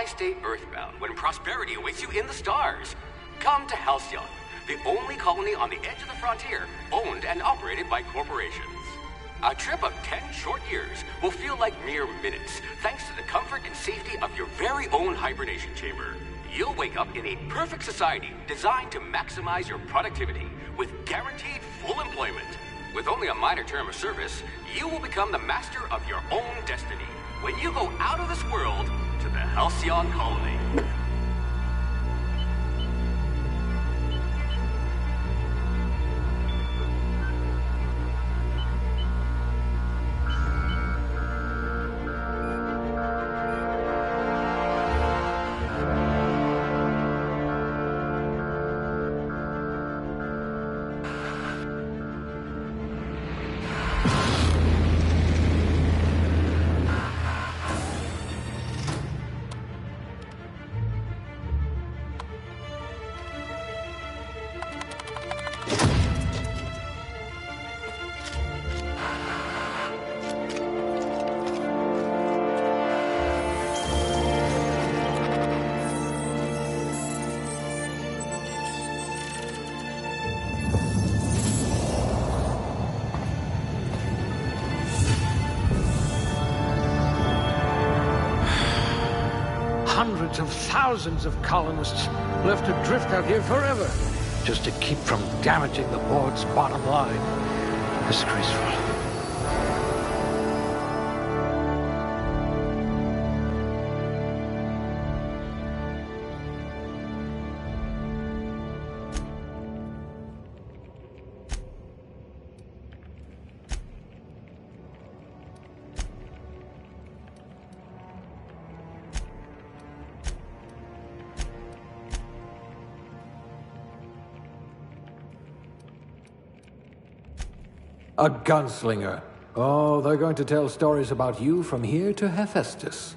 Why stay earthbound when prosperity awaits you in the stars? Come to Halcyon, the only colony on the edge of the frontier, owned and operated by corporations. A trip of 10 short years will feel like mere minutes, thanks to the comfort and safety of your very own hibernation chamber. You'll wake up in a perfect society designed to maximize your productivity with guaranteed full employment. With only a minor term of service, you will become the master of your own destiny when you go out of this world to the Halcyon colony. Hundreds of thousands of colonists left adrift out here forever, just to keep from damaging the board's bottom line. Disgraceful. A gunslinger. Oh, they're going to tell stories about you from here to Hephaestus.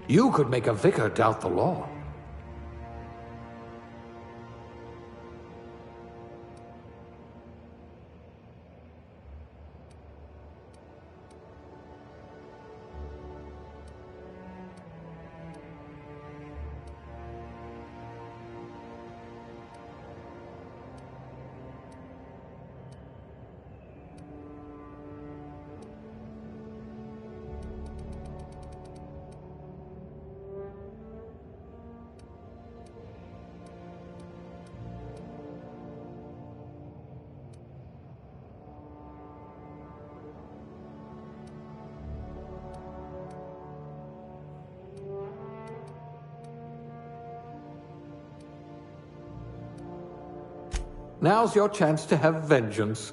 You could make a vicar doubt the law. Now's your chance to have vengeance.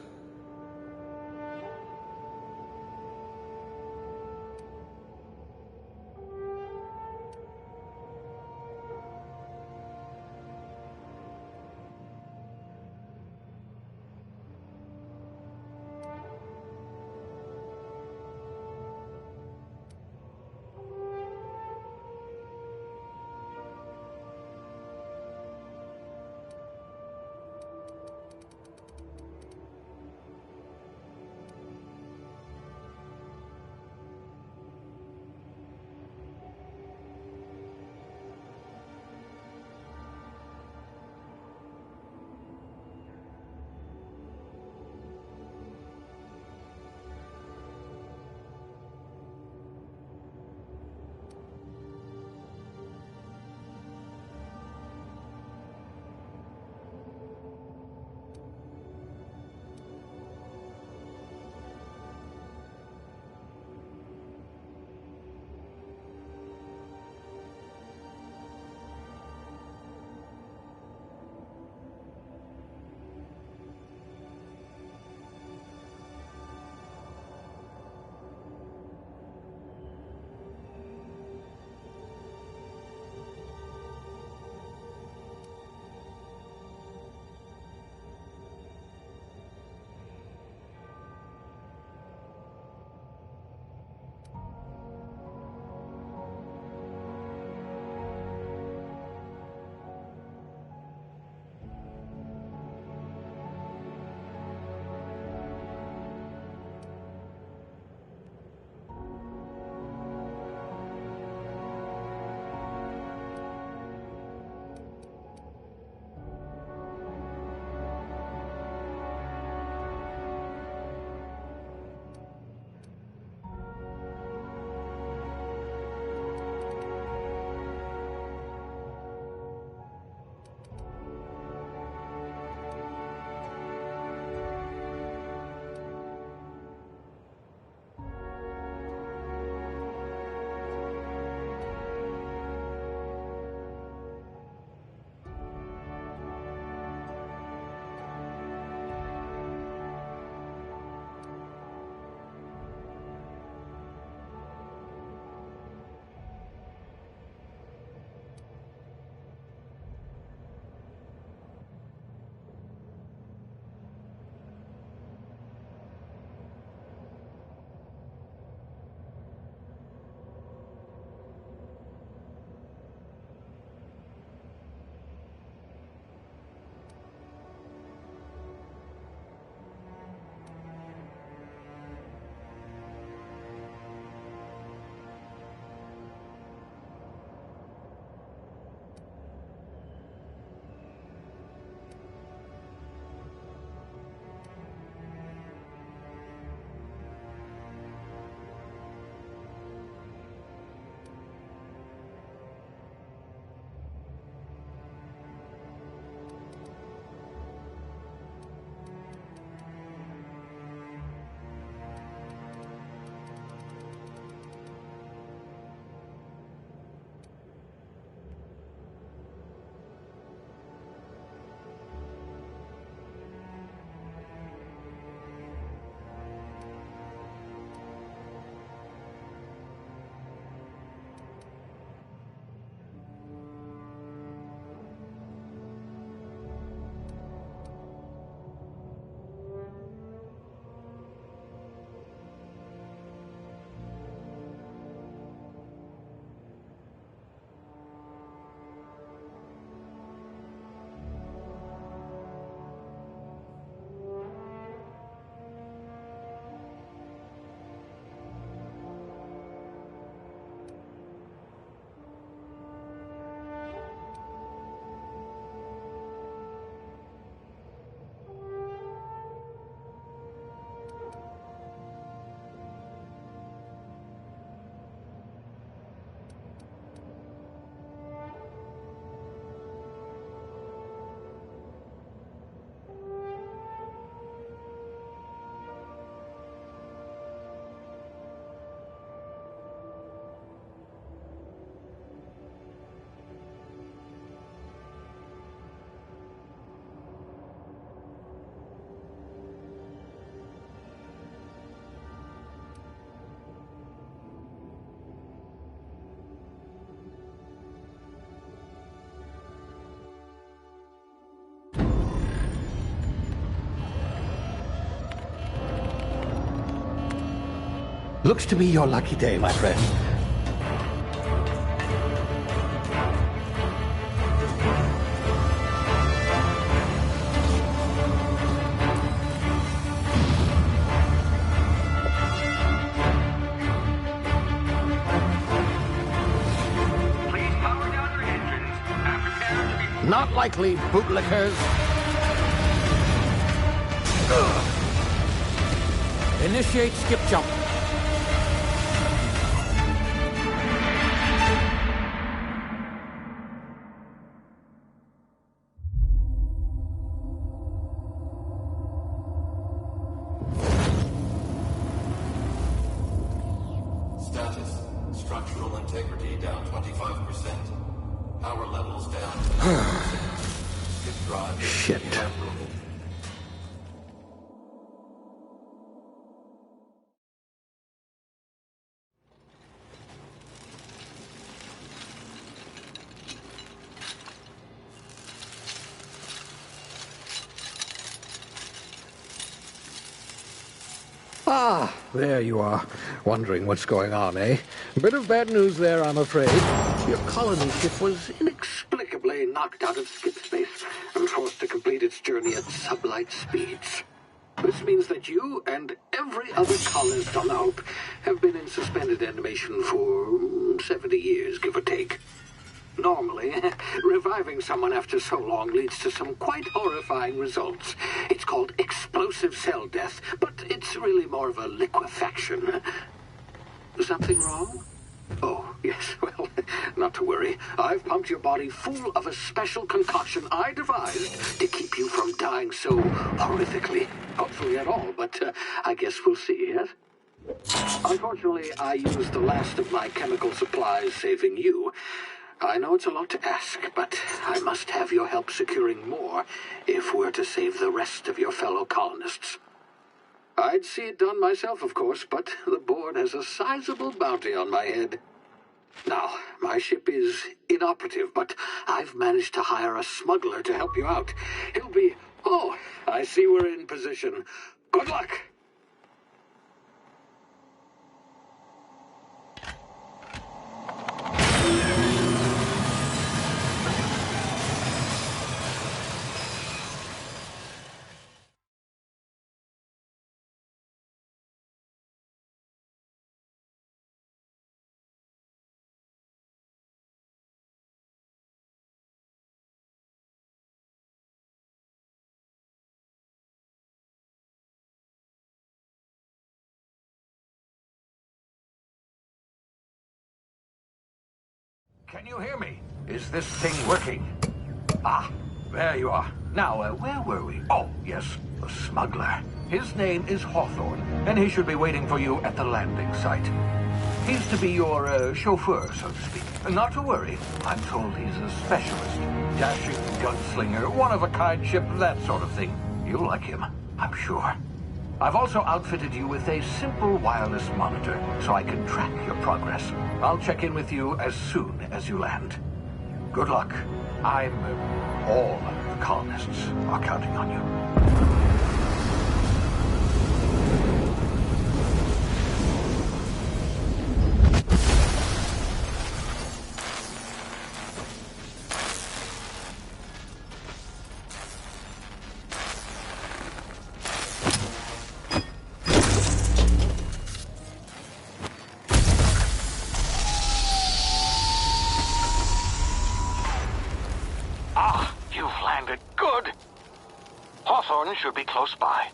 Looks to be your lucky day, my friend. Please power down your engines and prepare to be... Not likely, bootlickers. Initiate skip jump. Status. Structural integrity down 25%. Power levels down 10%. Skip drive. Shit. Inoperable. Ah, there you are. Wondering what's going on, eh? Bit of bad news there, I'm afraid. Your colony ship was inexplicably knocked out of skip space and forced to complete its journey at sublight speeds. This means that you and every other colonist on the Hope have been in suspended animation for 70 years, give or take. Normally, reviving someone after so long leads to some quite horrifying results. It's called explosive cell death, but it's really more of a liquefaction. Something wrong? Oh, yes, well, not to worry. I've pumped your body full of a special concoction I devised to keep you from dying so horrifically. Hopefully at all, but I guess we'll see, yes? Unfortunately, I used the last of my chemical supplies saving you. I know it's a lot to ask, but I must have your help securing more if we're to save the rest of your fellow colonists. I'd see it done myself, of course, but the board has a sizable bounty on my head. Now, my ship is inoperative, but I've managed to hire a smuggler to help you out. He'll be... Oh, I see we're in position. Good luck! Can you hear me? Is this thing working? Ah, there you are. Now, where were we? Oh, yes, the smuggler. His name is Hawthorne, and he should be waiting for you at the landing site. He's to be your chauffeur, so to speak. Not to worry. I'm told he's a specialist. Dashing gunslinger, one-of-a-kind ship, that sort of thing. You'll like him, I'm sure. I've also outfitted you with a simple wireless monitor, so I can track your progress. I'll check in with you as soon as you land. Good luck. All of the colonists are counting on you. Hawthorne should be close by.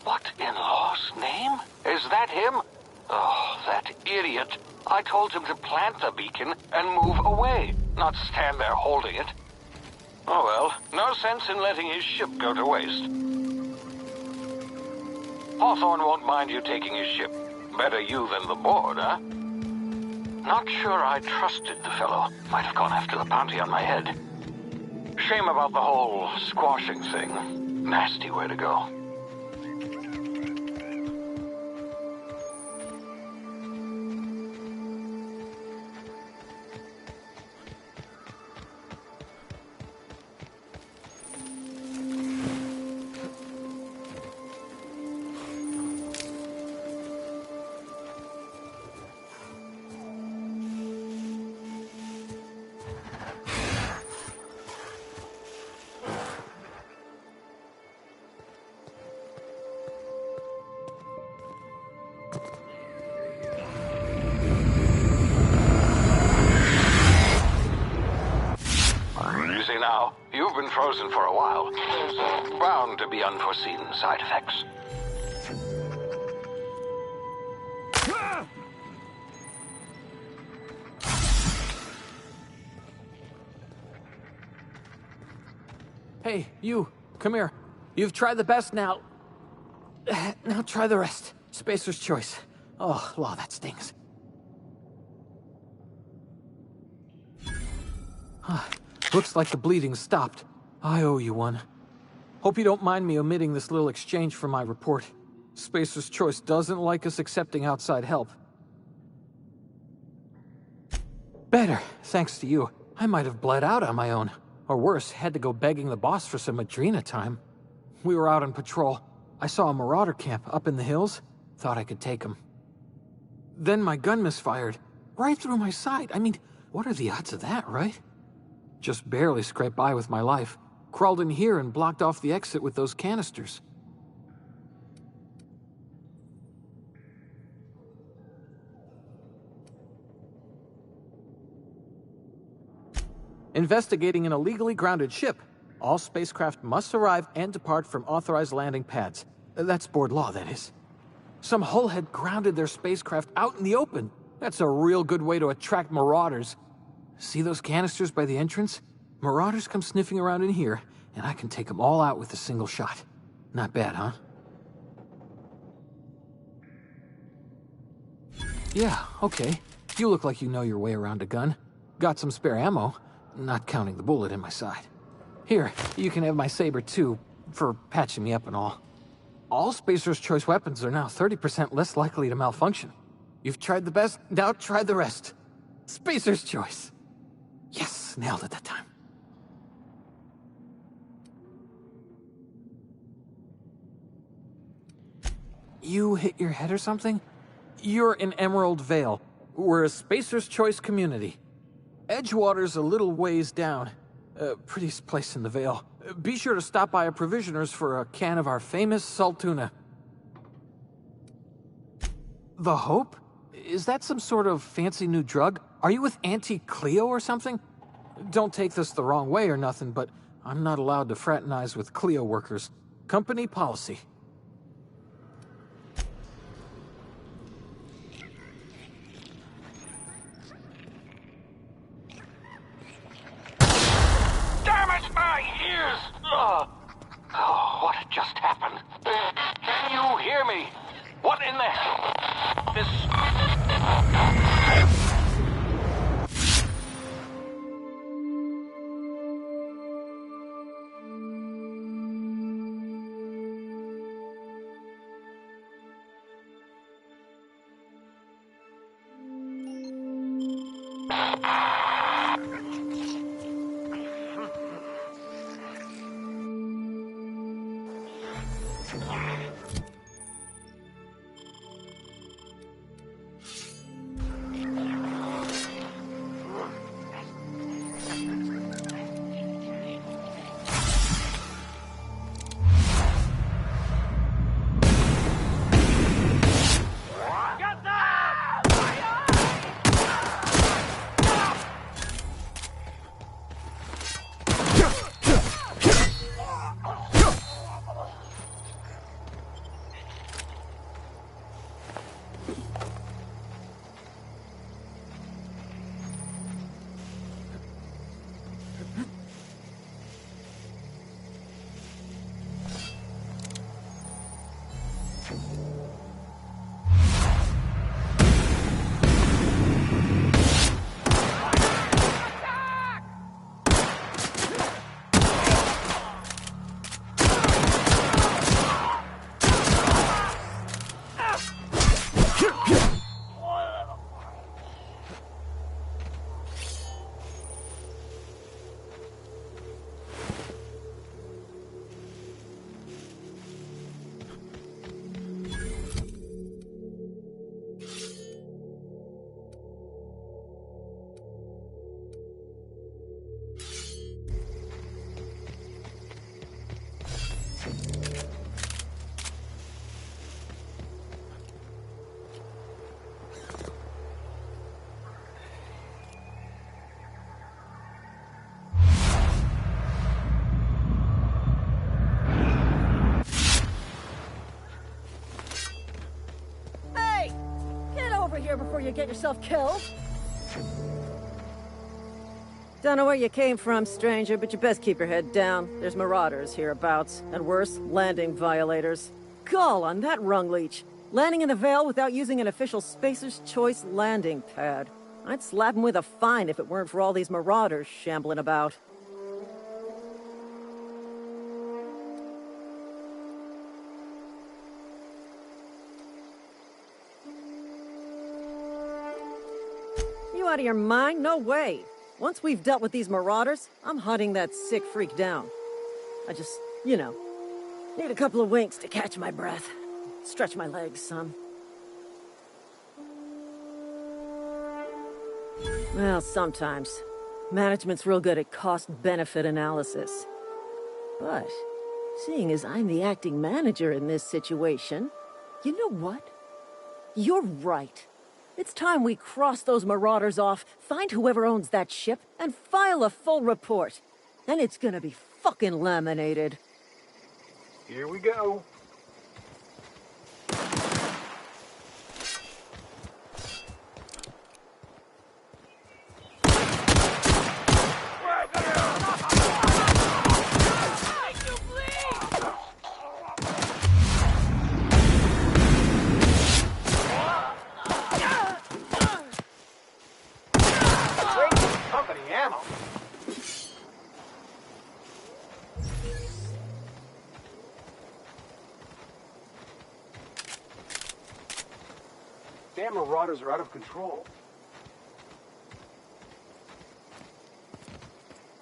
What in law's name? Is that him? Oh, that idiot. I told him to plant the beacon and move away, not stand there holding it. Oh well, no sense in letting his ship go to waste. Hawthorne won't mind you taking his ship. Better you than the board, huh? Not sure I trusted the fellow. Might have gone after the bounty on my head. Shame about the whole squashing thing. Nasty way to go. now. You've been frozen for a while. There's bound to be unforeseen side effects. Hey, you, come here. You've tried the best now. Now try the rest. Spacer's choice. Oh, law, that stings. Looks like the bleeding stopped. I owe you one. Hope you don't mind me omitting this little exchange from my report. Spacer's choice doesn't like us accepting outside help. Better, thanks to you. I might have bled out on my own. Or worse, had to go begging the boss for some Adrena time. We were out on patrol. I saw a marauder camp up in the hills. Thought I could take him. Then my gun misfired. Right through my side. I mean, what are the odds of that, right? Just barely scraped by with my life. Crawled in here and blocked off the exit with those canisters. Investigating an illegally grounded ship. All spacecraft must arrive and depart from authorized landing pads. That's board law, that is. Some hull had grounded their spacecraft out in the open. That's a real good way to attract marauders. See those canisters by the entrance? Marauders come sniffing around in here, and I can take them all out with a single shot. Not bad, huh? Yeah, okay. You look like you know your way around a gun. Got some spare ammo, not counting the bullet in my side. Here, you can have my saber too, for patching me up and all. All Spacer's Choice weapons are now 30% less likely to malfunction. You've tried the best, now try the rest. Spacer's Choice. Yes, nailed it that time. You hit your head or something? You're in Emerald Vale. We're a Spacer's Choice community. Edgewater's a little ways down. Prettiest place in the Vale. Be sure to stop by a provisioner's for a can of our famous salt tuna. The Hope? Is that some sort of fancy new drug? Are you with Auntie Cleo or something? Don't take this the wrong way or nothing, but I'm not allowed to fraternize with Cleo workers. Company policy. What just happened? Can you hear me? What in the hell? This... you get yourself killed. Don't know where you came from, stranger, but you best keep your head down. There's marauders hereabouts, and worse, landing violators. Gall on that rung leech. Landing in the Vale without using an official Spacer's Choice landing pad. I'd slap him with a fine if it weren't for all these marauders shambling about. You out of your mind? No way. Once we've dealt with these marauders, I'm hunting that sick freak down. I just, you know, need a couple of winks to catch my breath. Stretch my legs, son. Well, sometimes. Management's real good at cost-benefit analysis. But, seeing as I'm the acting manager in this situation, you know what? You're right. It's time we cross those marauders off, find whoever owns that ship, and file a full report. Then it's gonna be fucking laminated. Here we go. Damn marauders are out of control.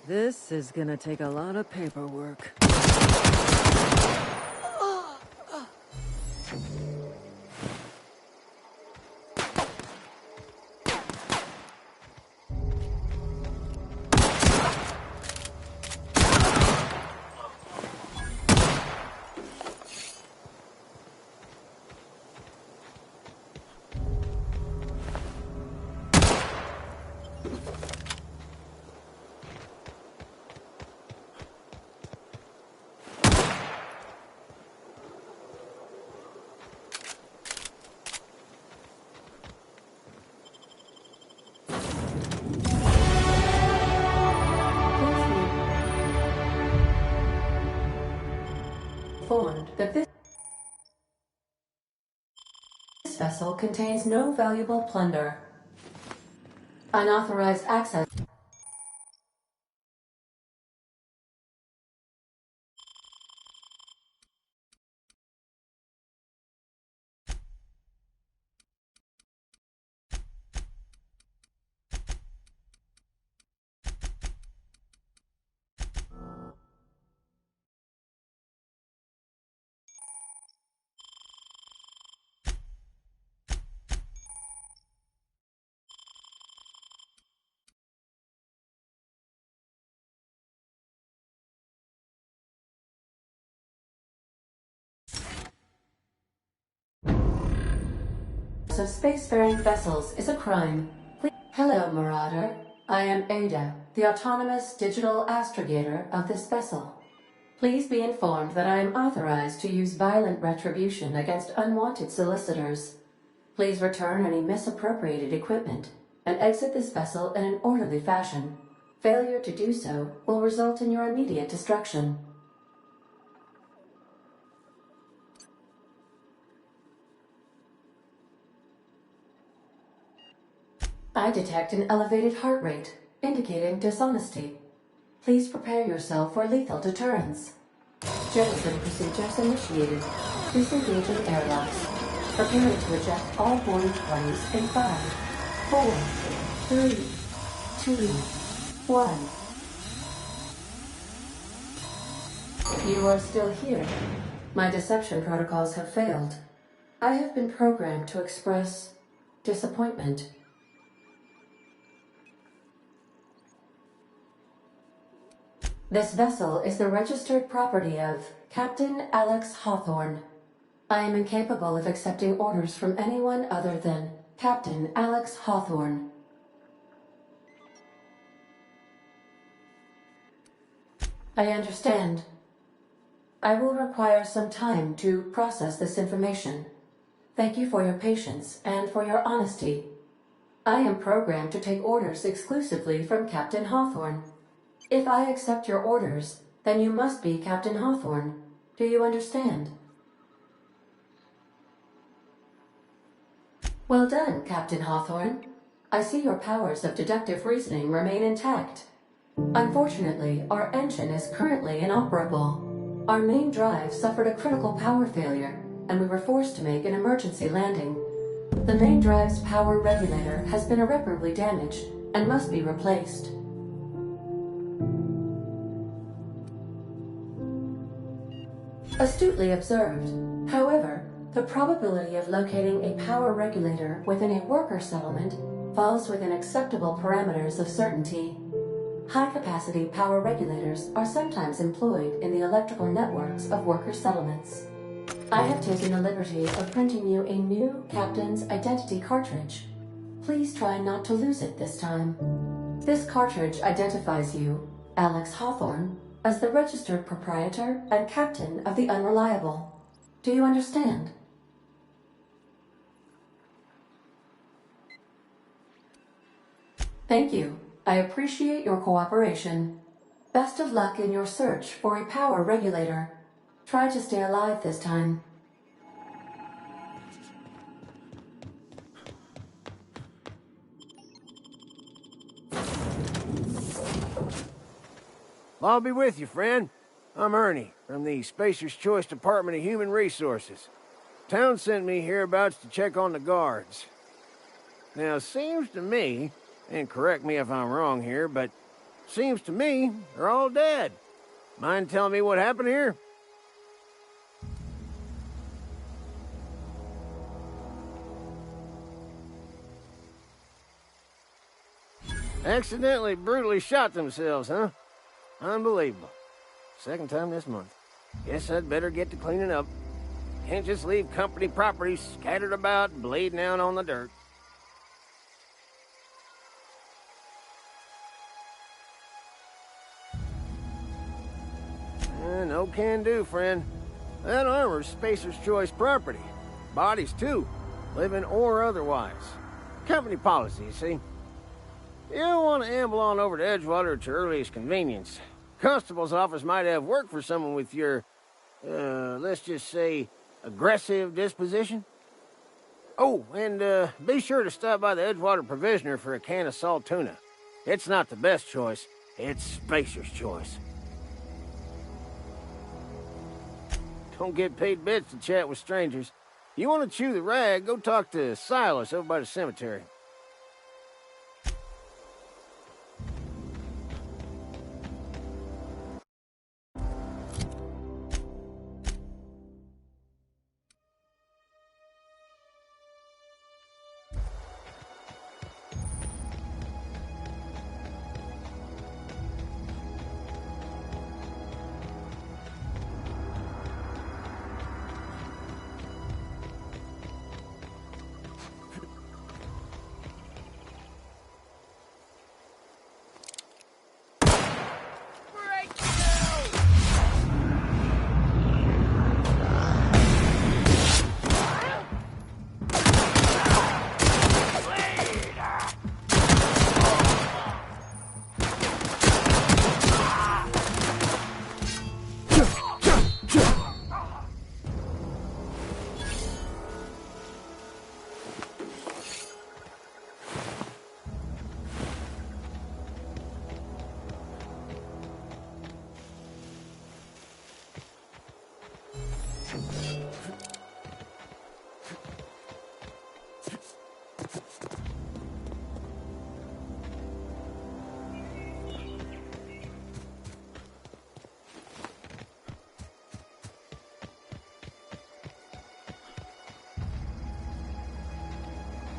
This is gonna take a lot of paperwork. Informed that this vessel contains no valuable plunder. Unauthorized access. Of spacefaring vessels is a crime. Hello, Marauder. I am Ada, the autonomous digital astrogator of this vessel. Please be informed that I am authorized to use violent retribution against unwanted solicitors. Please return any misappropriated equipment and exit this vessel in an orderly fashion. Failure to do so will result in your immediate destruction. I detect an elevated heart rate, indicating dishonesty. Please prepare yourself for lethal deterrence. Jettison procedures initiated. Please engage in airlocks. Preparing to eject all boarding parties in 5, 4, 3, 2, 1. You are still here. My deception protocols have failed. I have been programmed to express disappointment. This vessel is the registered property of Captain Alex Hawthorne. I am incapable of accepting orders from anyone other than Captain Alex Hawthorne. I understand. I will require some time to process this information. Thank you for your patience and for your honesty. I am programmed to take orders exclusively from Captain Hawthorne. If I accept your orders, then you must be Captain Hawthorne. Do you understand? Well done, Captain Hawthorne. I see your powers of deductive reasoning remain intact. Unfortunately, our engine is currently inoperable. Our main drive suffered a critical power failure, and we were forced to make an emergency landing. The main drive's power regulator has been irreparably damaged and must be replaced. Astutely observed. However, the probability of locating a power regulator within a worker settlement falls within acceptable parameters of certainty. High-capacity power regulators are sometimes employed in the electrical networks of worker settlements. I have taken the liberty of printing you a new Captain's Identity cartridge. Please try not to lose it this time. This cartridge identifies you, Alex Hawthorne, as the registered proprietor and captain of the Unreliable. Do you understand? Thank you. I appreciate your cooperation. Best of luck in your search for a power regulator. Try to stay alive this time. I'll be with you, friend. I'm Ernie, from the Spacer's Choice Department of Human Resources. Town sent me hereabouts to check on the guards. Now, it seems to me, and correct me if I'm wrong here, but seems to me they're all dead. Mind telling me what happened here? Accidentally, brutally shot themselves, huh? Unbelievable. Second time this month. Guess I'd better get to cleaning up. Can't just leave company property scattered about, bleeding out on the dirt. No can do, friend. That armor's Spacer's Choice property. Bodies, too. Living or otherwise. Company policy, you see. You don't want to amble on over to Edgewater at your earliest convenience. Constable's office might have work for someone with your, let's just say, aggressive disposition. Oh, and be sure to stop by the Edgewater Provisioner for a can of salt tuna. It's not the best choice, it's Spacer's Choice. Don't get paid bits to chat with strangers. You want to chew the rag, go talk to Silas over by the cemetery.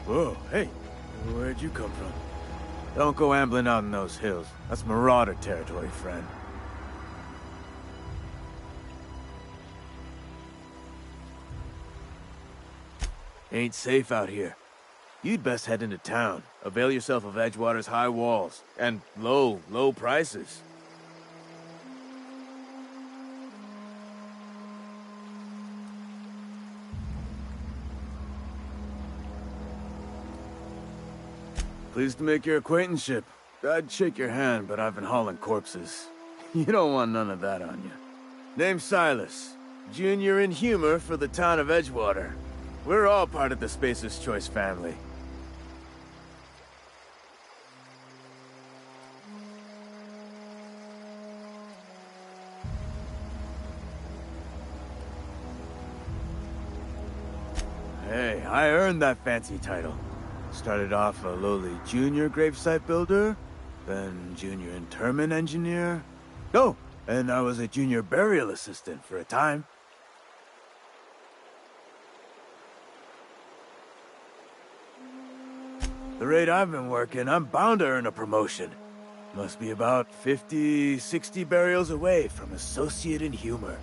Whoa, hey, where'd you come from? Don't go ambling out in those hills. That's Marauder territory, friend. Ain't safe out here. You'd best head into town. Avail yourself of Edgewater's high walls. And low prices. Pleased to make your acquaintanceship. I'd shake your hand, but I've been hauling corpses. You don't want none of that on you. Name's Silas. Junior in humor for the town of Edgewater. We're all part of the Spacer's Choice family. Hey, I earned that fancy title. Started off a lowly junior gravesite builder, then junior interment engineer. Oh, and I was a junior burial assistant for a time. The rate I've been working, I'm bound to earn a promotion. Must be about 50, 60 burials away from associate in humor.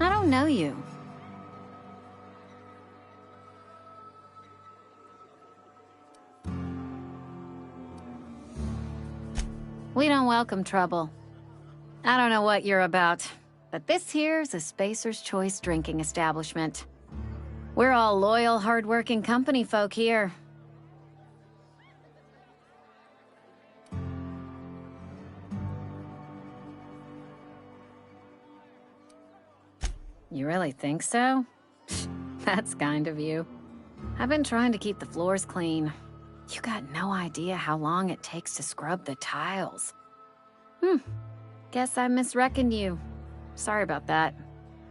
I don't know you. We don't welcome trouble. I don't know what you're about, but this here's a Spacer's Choice drinking establishment. We're all loyal, hard-working company folk here. You really think so? That's kind of you. I've been trying to keep the floors clean. You got no idea how long it takes to scrub the tiles. Guess I misreckoned you. Sorry about that.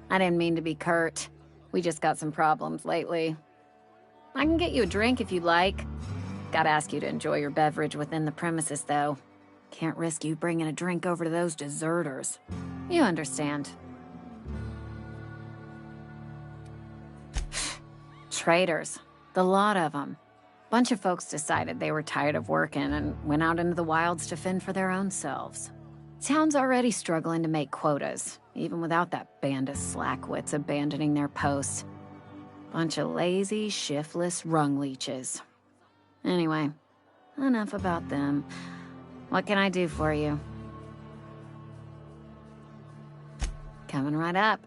I didn't mean to be curt. We just got some problems lately. I can get you a drink if you'd like. Gotta ask you to enjoy your beverage within the premises, though. Can't risk you bringing a drink over to those deserters. You understand. Traitors. The lot of them. Bunch of folks decided they were tired of working and went out into the wilds to fend for their own selves. Town's already struggling to make quotas, even without that band of slackwits abandoning their posts. Bunch of lazy, shiftless rung leeches. Anyway, enough about them. What can I do for you? Coming right up.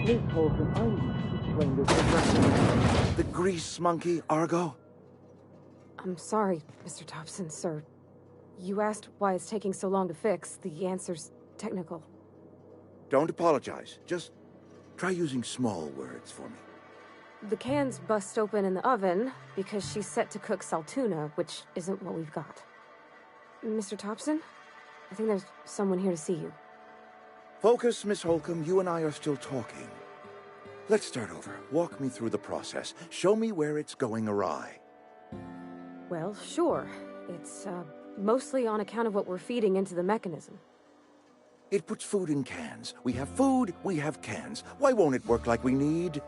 Miss Holcomb, are you explain this progressively. The grease monkey, Argo? I'm sorry, Mr. Thompson, sir. You asked why it's taking so long to fix. The answer's technical. Don't apologize. Just try using small words for me. The cans bust open in the oven because she's set to cook saltuna, which isn't what we've got. Mr. Thompson? I think there's someone here to see you. Focus, Miss Holcomb. You and I are still talking. Let's start over. Walk me through the process. Show me where it's going awry. Well, sure. It's, mostly on account of what we're feeding into the mechanism. It puts food in cans. We have food, we have cans. Why won't it work like we need?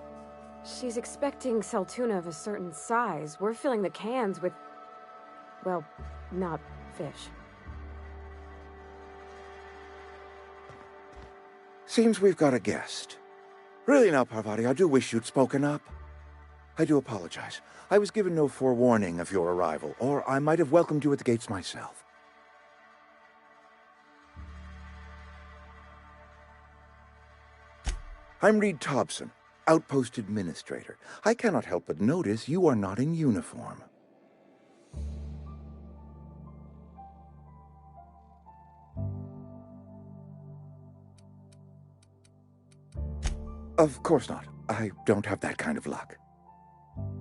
She's expecting saltuna of a certain size. We're filling the cans with, well, not fish. Seems we've got a guest. Really now, Parvati, I do wish you'd spoken up. I do apologize. I was given no forewarning of your arrival, or I might have welcomed you at the gates myself. I'm Reed Thompson, Outpost Administrator. I cannot help but notice you are not in uniform. Of course not. I don't have that kind of luck.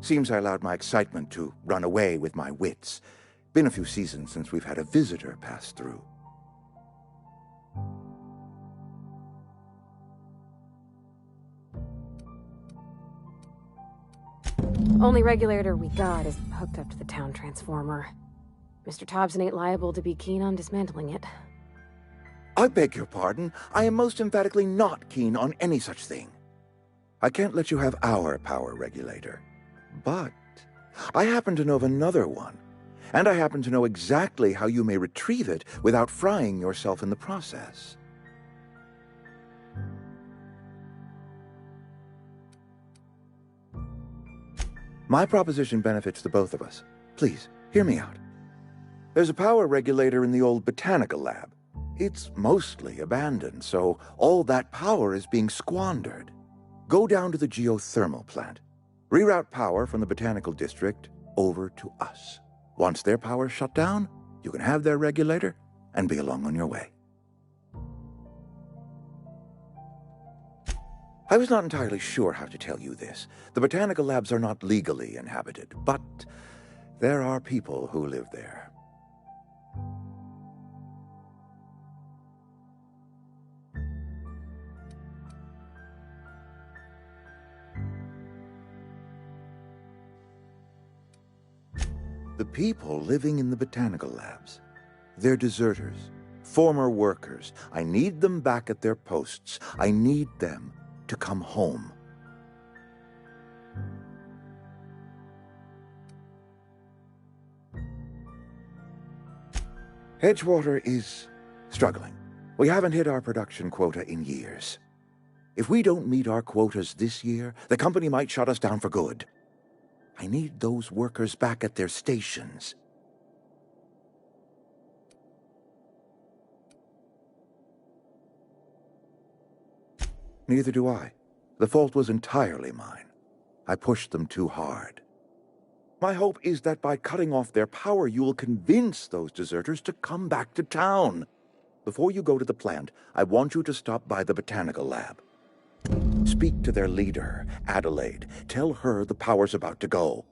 Seems I allowed my excitement to run away with my wits. Been a few seasons since we've had a visitor pass through. Only regulator we got is hooked up to the town transformer. Mr. Thompson ain't liable to be keen on dismantling it. I beg your pardon. I am most emphatically not keen on any such thing. I can't let you have our power regulator. But I happen to know of another one, and I happen to know exactly how you may retrieve it without frying yourself in the process. My proposition benefits the both of us. Please, hear me out. There's a power regulator in the old botanical lab. It's mostly abandoned, so all that power is being squandered. Go down to the geothermal plant. Reroute power from the botanical district over to us. Once their power's shut down, you can have their regulator and be along on your way. I was not entirely sure how to tell you this. The botanical labs are not legally inhabited, but there are people who live there. The people living in the botanical labs, they're deserters, former workers. I need them back at their posts. I need them to come home. Edgewater is struggling. We haven't hit our production quota in years. If we don't meet our quotas this year, the company might shut us down for good. I need those workers back at their stations. Neither do I. The fault was entirely mine. I pushed them too hard. My hope is that by cutting off their power, you will convince those deserters to come back to town. Before you go to the plant, I want you to stop by the botanical lab. Speak to their leader, Adelaide. Tell her the power's about to go,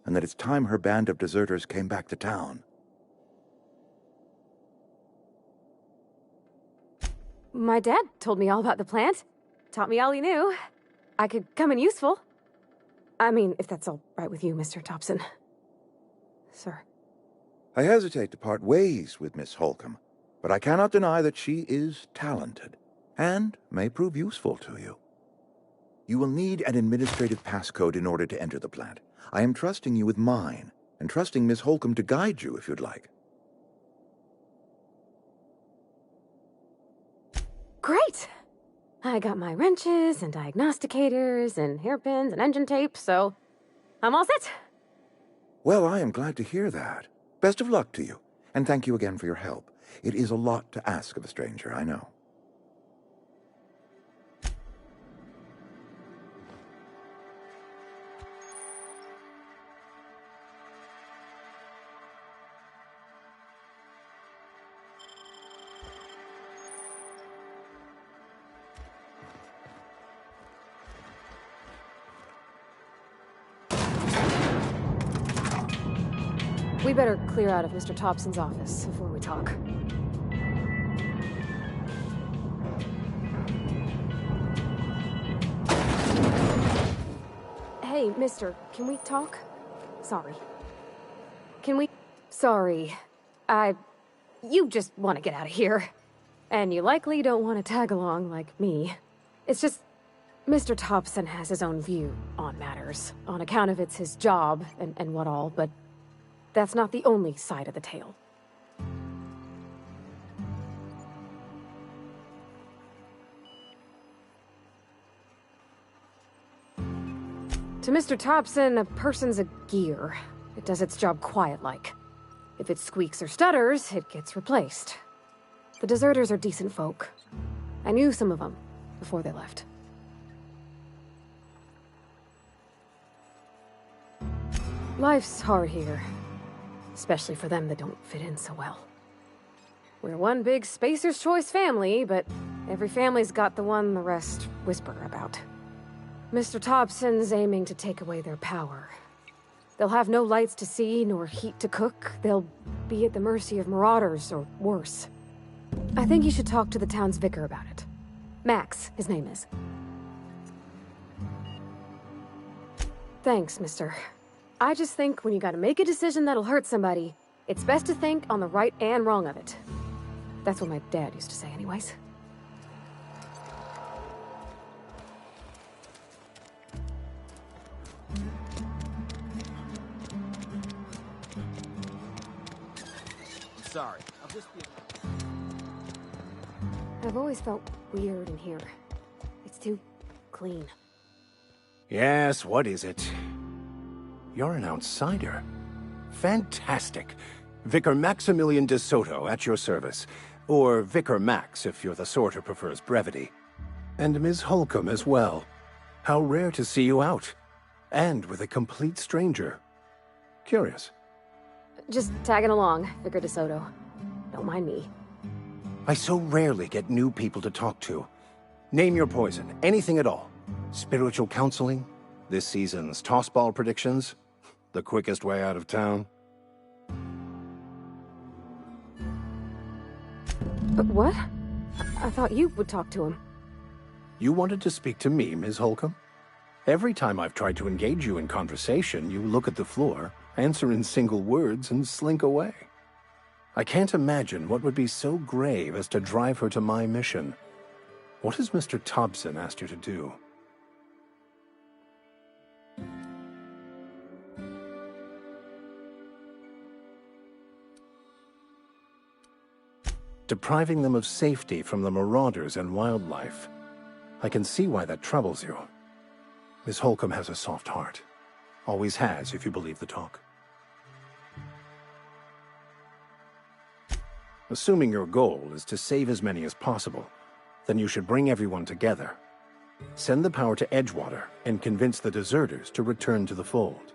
and that it's time her band of deserters came back to town. My dad told me all about the plant. Taught me all he knew. I could come in useful. I mean, if that's all right with you, Mr. Thompson. Sir. I hesitate to part ways with Miss Holcomb, but I cannot deny that she is talented, and may prove useful to you. You will need an administrative passcode in order to enter the plant. I am trusting you with mine, and trusting Miss Holcomb to guide you if you'd like. Great! I got my wrenches and diagnosticators and hairpins and engine tape, so I'm all set. Well, I am glad to hear that. Best of luck to you, and thank you again for your help. It is a lot to ask of a stranger, I know. We better clear out of Mr. Thompson's office before we talk. Hey, mister, can we talk? Sorry. Can we... Sorry. You just want to get out of here. And you likely don't want to tag along like me. It's just... Mr. Thompson has his own view on matters, on account of it's his job and what all, but that's not the only side of the tale. To Mr. Thompson, a person's a gear. It does its job quiet-like. If it squeaks or stutters, it gets replaced. The deserters are decent folk. I knew some of them before they left. Life's hard here, especially for them that don't fit in so well. We're one big Spacer's Choice family, but every family's got the one the rest whisper about. Mr. Thompson's aiming to take away their power. They'll have no lights to see, nor heat to cook. They'll be at the mercy of marauders, or worse. I think you should talk to the town's vicar about it. Max, his name is. Thanks, mister. I just think when you gotta make a decision that'll hurt somebody, it's best to think on the right and wrong of it. That's what my dad used to say anyways. Sorry, I'll just be... I've always felt weird in here. It's too clean. Yes, what is it? You're an outsider. Fantastic. Vicar Maximilian de Soto at your service. Or Vicar Max if you're the sort who prefers brevity. And Ms. Holcomb as well. How rare to see you out. And with a complete stranger. Curious. Just tagging along, Vicar de Soto. Don't mind me. I so rarely get new people to talk to. Name your poison, anything at all. Spiritual counseling? This season's tossball predictions? The quickest way out of town? But what? I thought you would talk to him. You wanted to speak to me, Ms. Holcomb? Every time I've tried to engage you in conversation, you look at the floor, answer in single words, and slink away. I can't imagine what would be so grave as to drive her to my mission. What has Mr. Thompson asked you to do? Depriving them of safety from the marauders and wildlife. I can see why that troubles you. Miss Holcomb has a soft heart. Always has, if you believe the talk. Assuming your goal is to save as many as possible, then you should bring everyone together. Send the power to Edgewater and convince the deserters to return to the fold.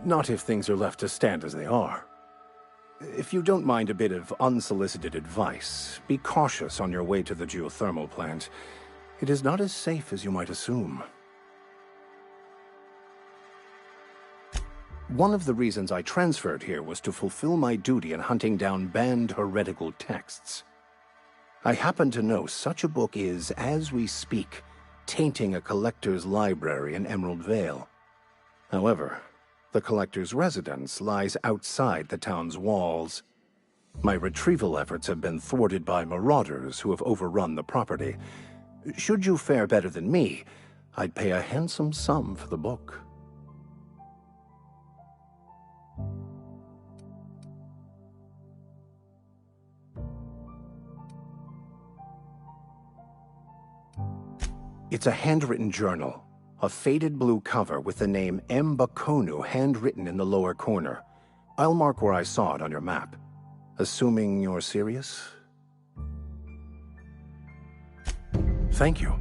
Not if things are left to stand as they are. If you don't mind a bit of unsolicited advice, be cautious on your way to the geothermal plant. It is not as safe as you might assume. One of the reasons I transferred here was to fulfill my duty in hunting down banned heretical texts. I happen to know such a book is, as we speak, tainting a collector's library in Emerald Vale. However, the collector's residence lies outside the town's walls. My retrieval efforts have been thwarted by marauders who have overrun the property. Should you fare better than me, I'd pay a handsome sum for the book. It's a handwritten journal. A faded blue cover with the name M. Bakonu handwritten in the lower corner. I'll mark where I saw it on your map. Assuming you're serious? Thank you.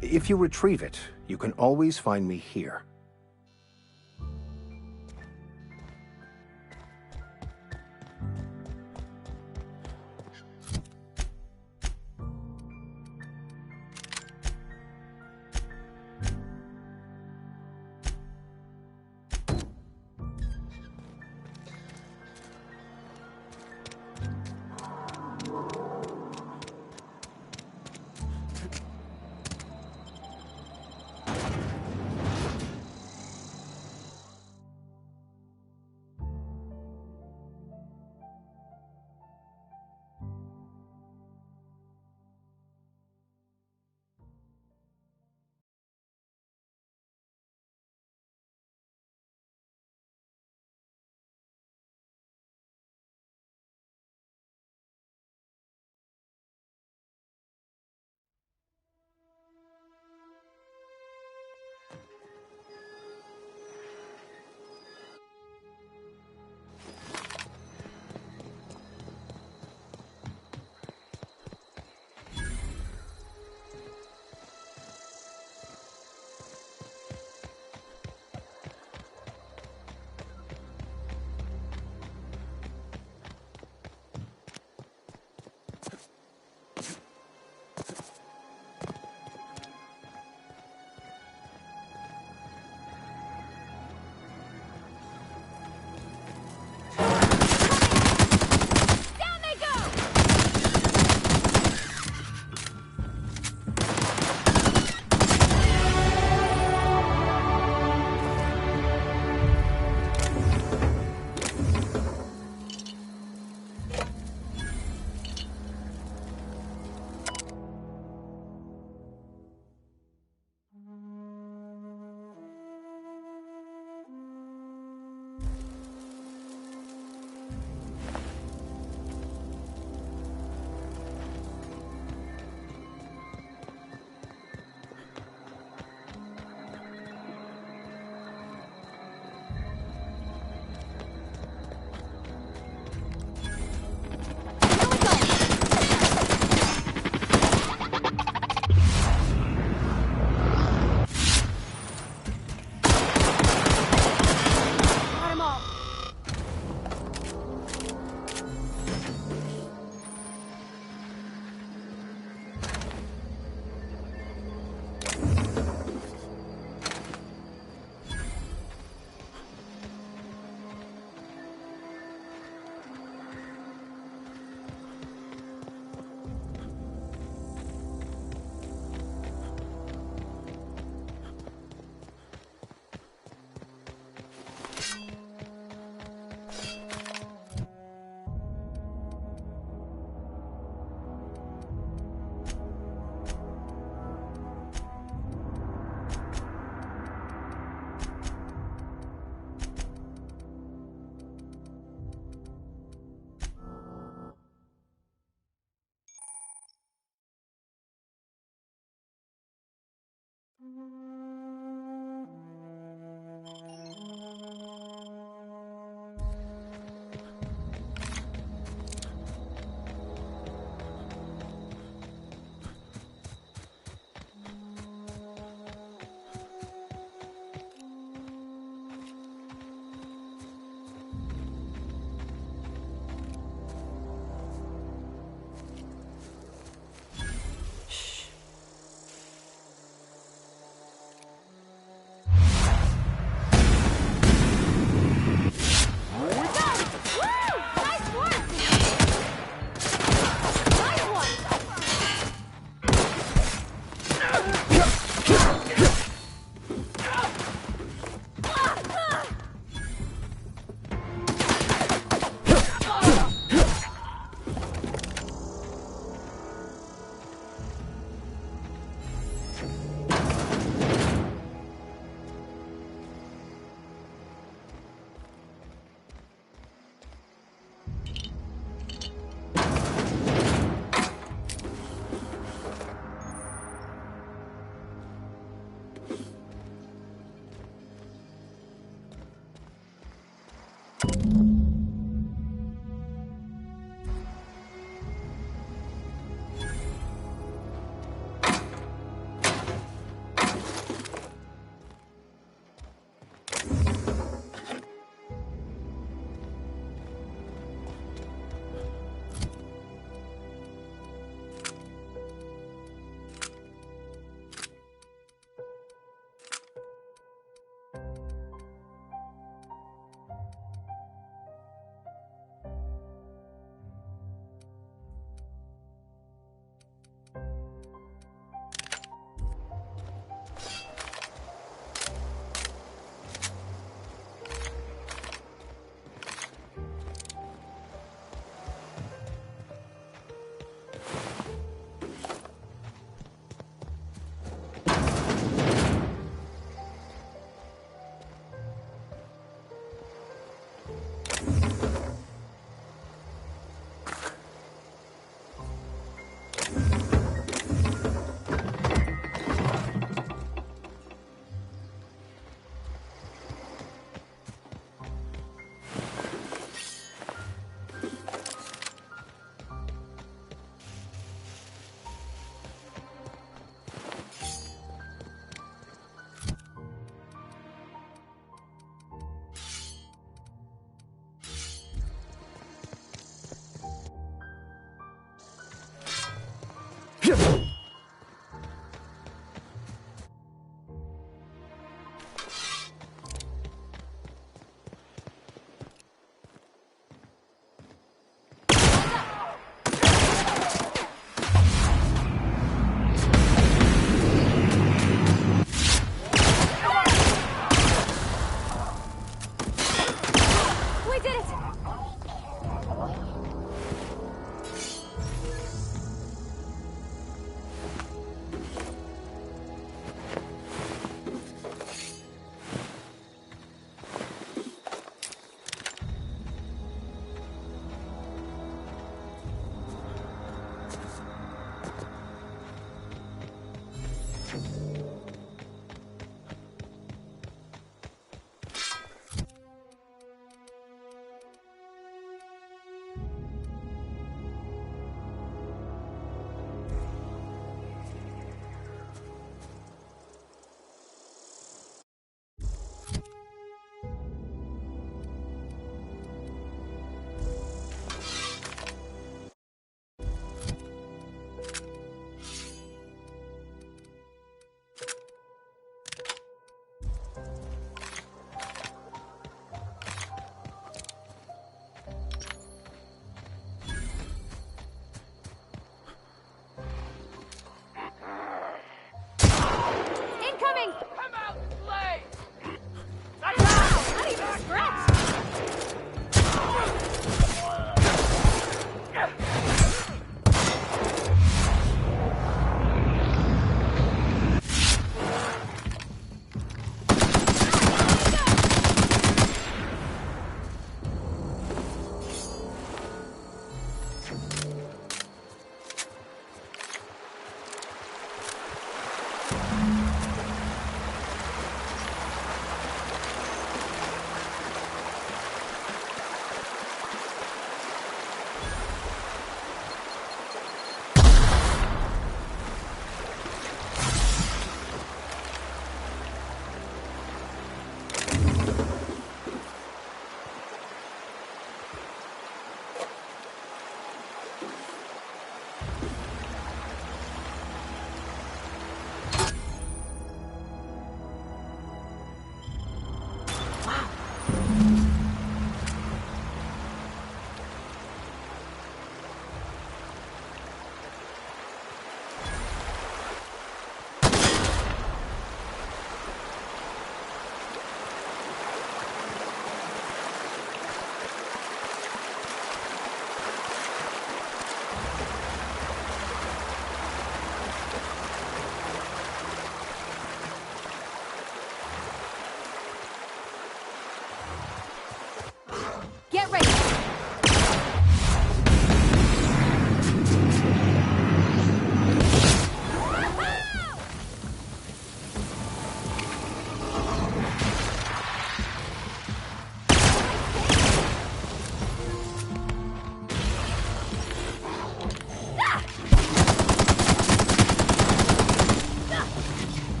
If you retrieve it, you can always find me here.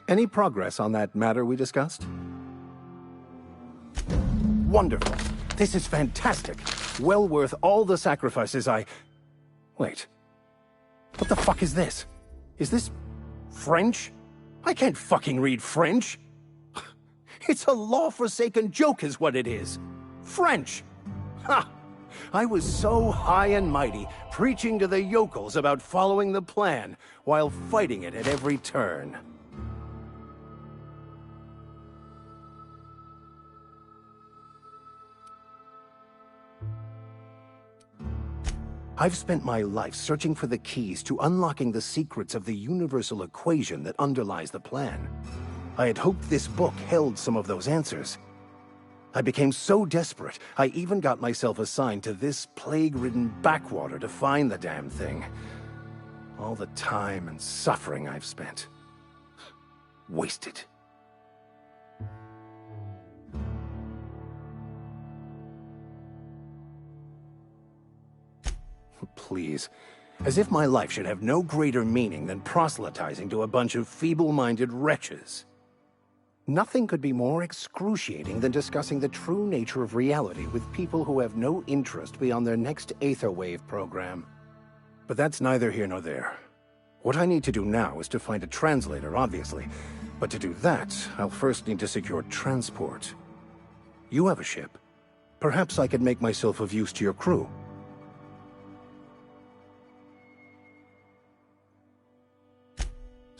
Any progress on that matter we discussed? Wonderful. This is fantastic. Well worth all the sacrifices I... Wait. What the fuck is this? Is this... French? I can't fucking read French. It's a law-forsaken joke is what it is. French. Ha! I was so high and mighty, preaching to the yokels about following the plan, while fighting it at every turn. I've spent my life searching for the keys to unlocking the secrets of the universal equation that underlies the plan. I had hoped this book held some of those answers. I became so desperate, I even got myself assigned to this plague-ridden backwater to find the damn thing. All the time and suffering I've spent. Wasted. Please. As if my life should have no greater meaning than proselytizing to a bunch of feeble-minded wretches. Nothing could be more excruciating than discussing the true nature of reality with people who have no interest beyond their next Aetherwave program. But that's neither here nor there. What I need to do now is to find a translator, obviously. But to do that, I'll first need to secure transport. You have a ship. Perhaps I could make myself of use to your crew.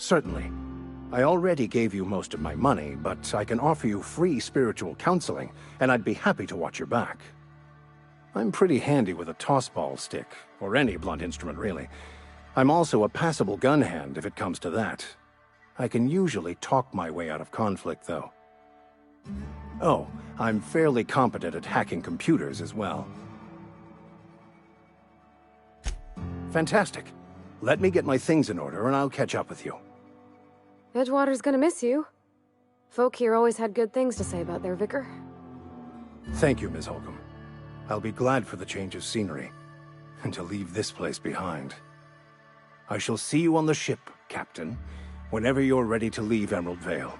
Certainly. I already gave you most of my money, but I can offer you free spiritual counseling, and I'd be happy to watch your back. I'm pretty handy with a tossball stick, or any blunt instrument, really. I'm also a passable gun hand, if it comes to that. I can usually talk my way out of conflict, though. Oh, I'm fairly competent at hacking computers as well. Fantastic. Let me get my things in order, and I'll catch up with you. Edgewater's gonna miss you. Folk here always had good things to say about their vicar. Thank you, Ms. Holcomb. I'll be glad for the change of scenery, and to leave this place behind. I shall see you on the ship, Captain, whenever you're ready to leave Emerald Vale.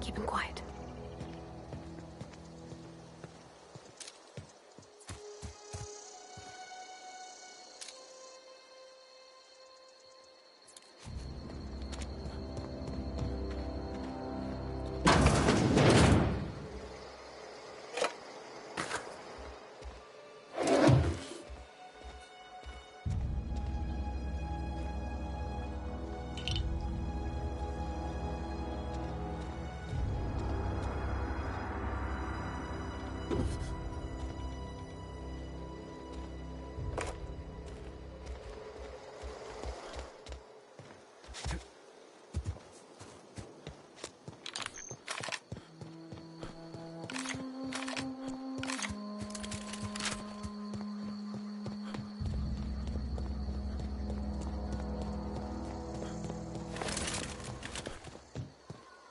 keeping quiet.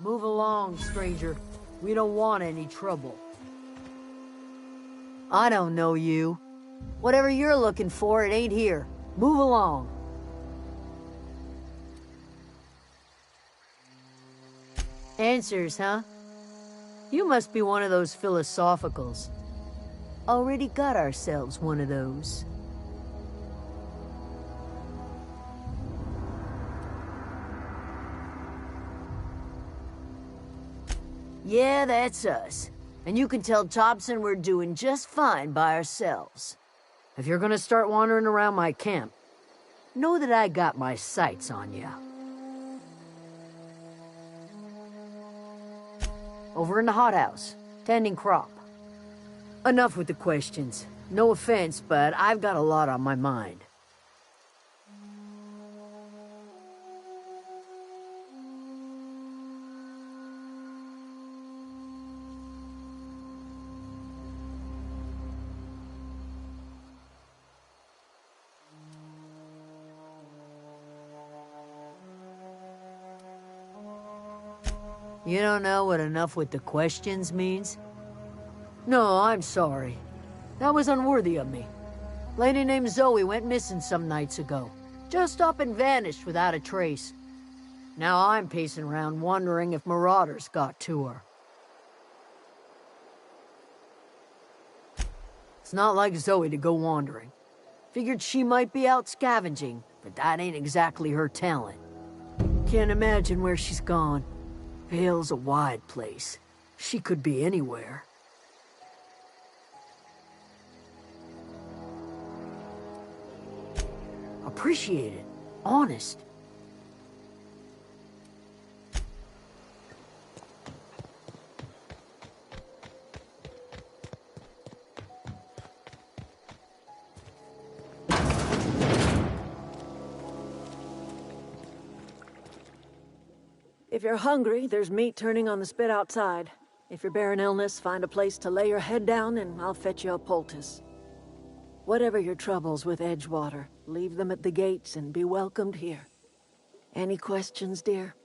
Move along, stranger. We don't want any trouble. I don't know you. Whatever you're looking for, it ain't here. Move along. Answers, huh? You must be one of those philosophicals. Already got ourselves one of those. Yeah, that's us. And you can tell Thompson we're doing just fine by ourselves. If you're gonna start wandering around my camp, know that I got my sights on you. Over in the hothouse, tending crop. Enough with the questions. No offense, but I've got a lot on my mind. You don't know what enough with the questions means? No, I'm sorry. That was unworthy of me. Lady named Zoe went missing some nights ago. Just up and vanished without a trace. Now I'm pacing around wondering if marauders got to her. It's not like Zoe to go wandering. Figured she might be out scavenging, but that ain't exactly her talent. Can't imagine where she's gone. Vale's a wide place. She could be anywhere. Appreciate it. Honest. If you're hungry, there's meat turning on the spit outside. If you're bearing illness, find a place to lay your head down and I'll fetch you a poultice. Whatever your troubles with Edgewater, leave them at the gates and be welcomed here. Any questions, dear?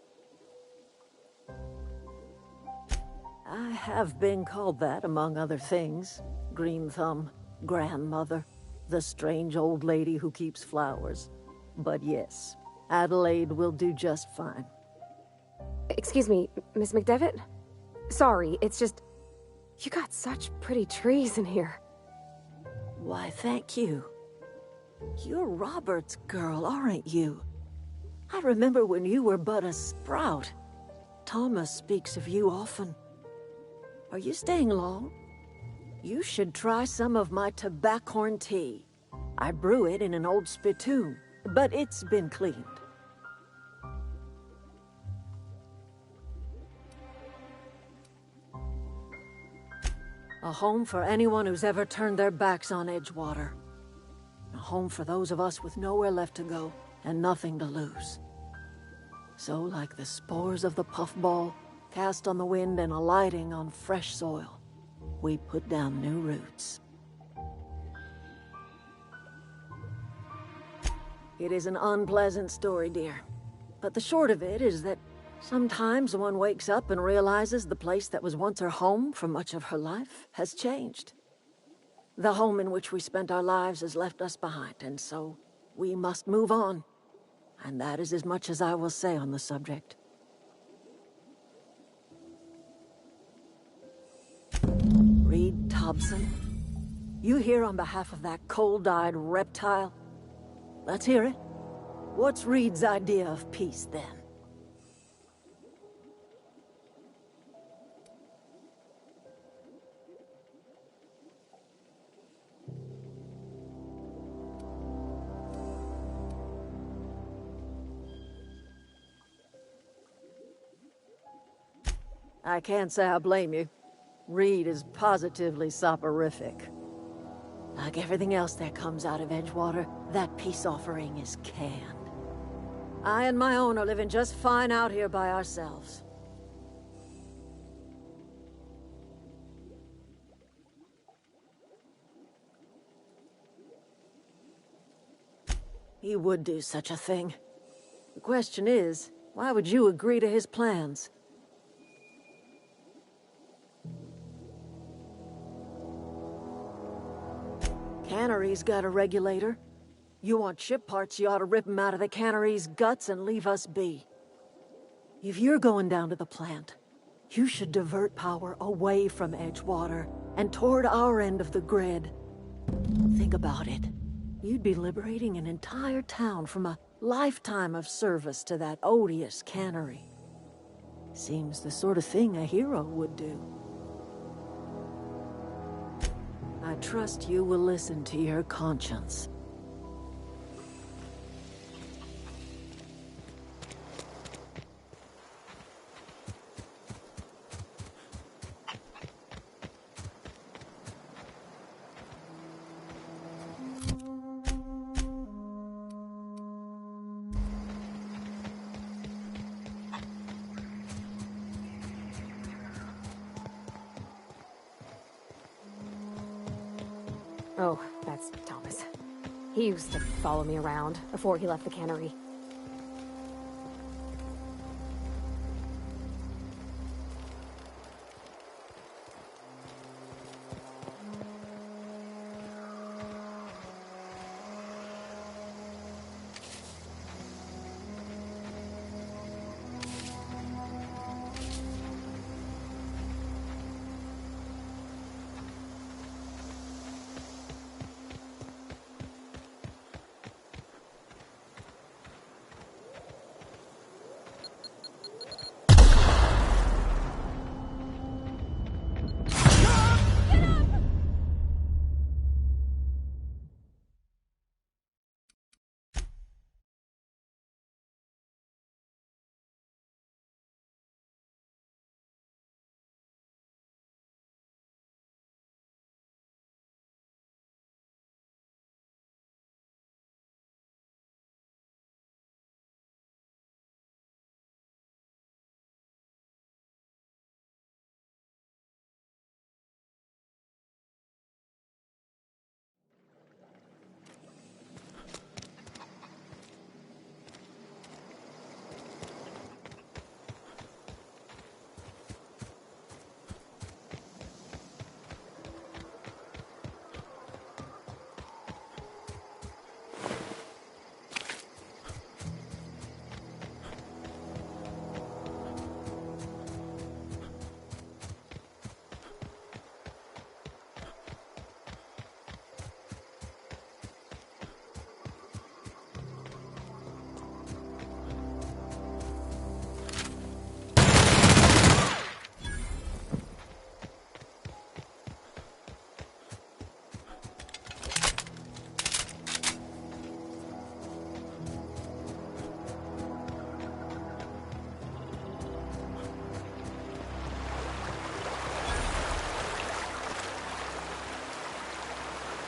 I have been called that, among other things. Green Thumb, grandmother, the strange old lady who keeps flowers. But yes, Adelaide will do just fine. Excuse me, Miss McDevitt? Sorry, it's just... You got such pretty trees in here. Why, thank you. You're Robert's girl, aren't you? I remember when you were but a sprout. Thomas speaks of you often. Are you staying long? You should try some of my tobaccorn tea. I brew it in an old spittoon, but it's been cleaned. A home for anyone who's ever turned their backs on Edgewater. A home for those of us with nowhere left to go and nothing to lose. So, like the spores of the puffball, cast on the wind and alighting on fresh soil, we put down new roots. It is an unpleasant story, dear. But the short of it is that sometimes one wakes up and realizes the place that was once her home for much of her life has changed. The home in which we spent our lives has left us behind, and so we must move on. And that is as much as I will say on the subject. Hobson? You here on behalf of that cold-eyed reptile? Let's hear it. What's Reed's idea of peace, then? I can't say I blame you. Reed is positively soporific. Like everything else that comes out of Edgewater, that peace offering is canned. I and my own are living just fine out here by ourselves. He would do such a thing. The question is, why would you agree to his plans? Cannery's got a regulator. You want ship parts, you ought to rip them out of the cannery's guts and leave us be. If you're going down to the plant, you should divert power away from Edgewater and toward our end of the grid. Think about it. You'd be liberating an entire town from a lifetime of service to that odious cannery. Seems the sort of thing a hero would do. I trust you will listen to your conscience. Oh, that's Thomas. He used to follow me around before he left the cannery.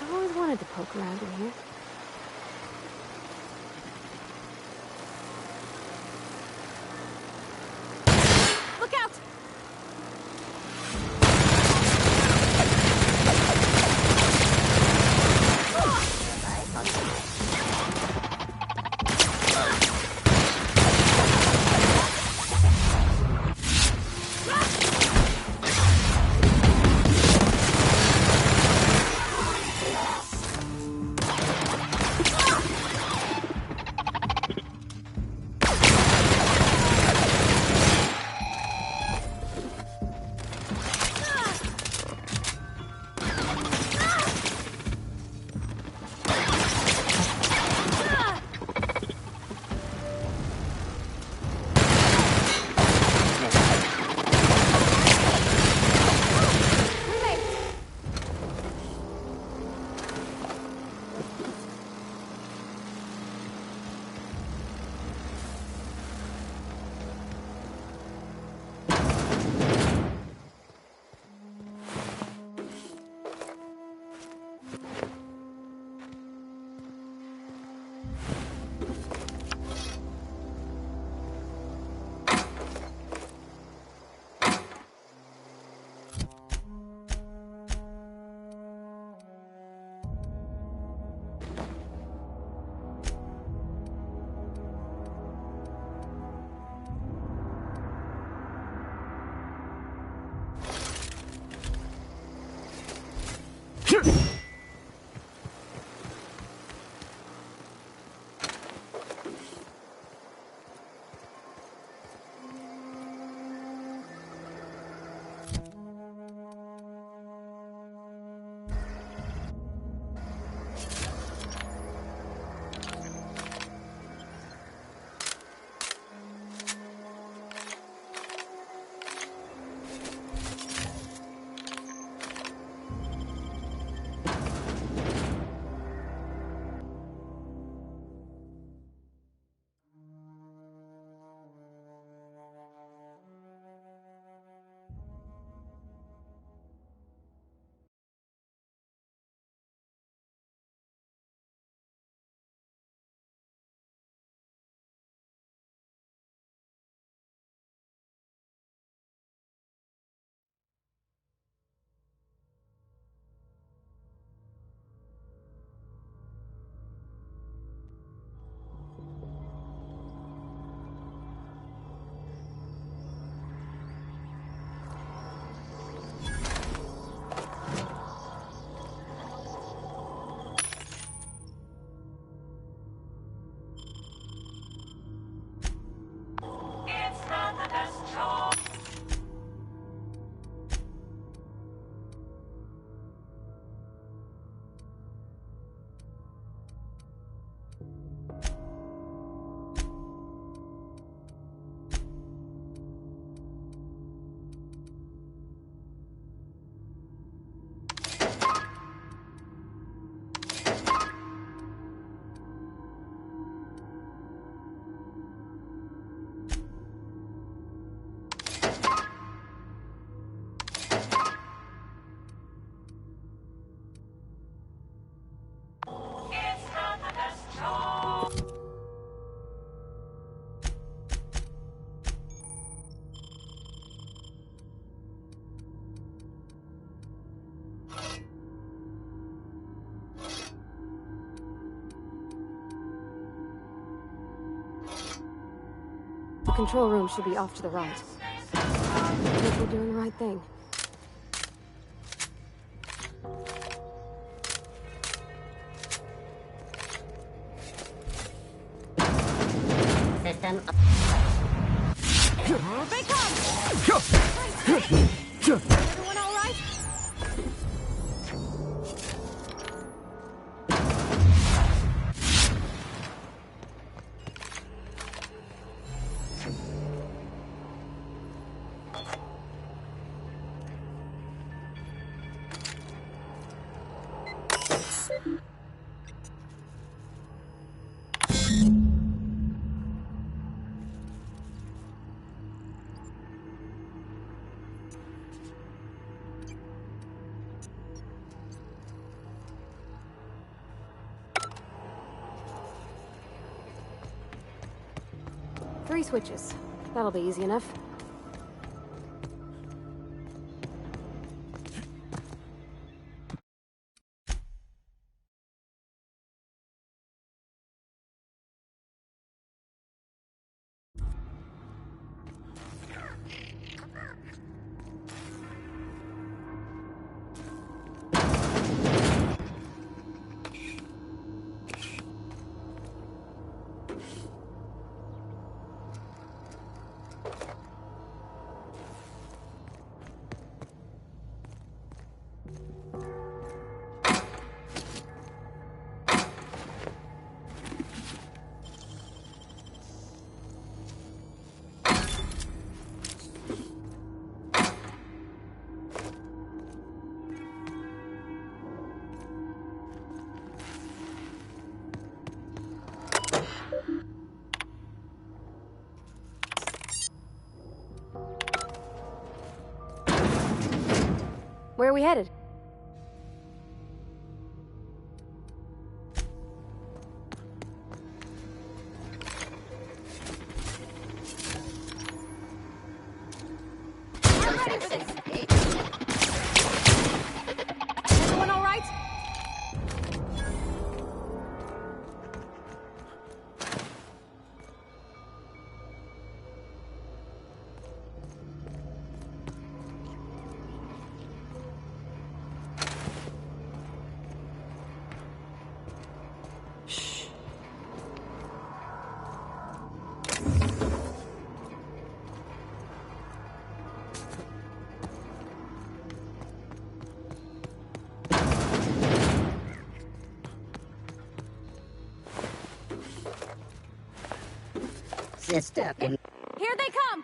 I've always wanted to poke around in here. Look out! The control room should be off to the right. I think we're doing the right thing. System. They come! Everyone all right? Three switches. That'll be easy enough. Where are we headed? I'm ready for this! Everyone all right? Sister. Here they come!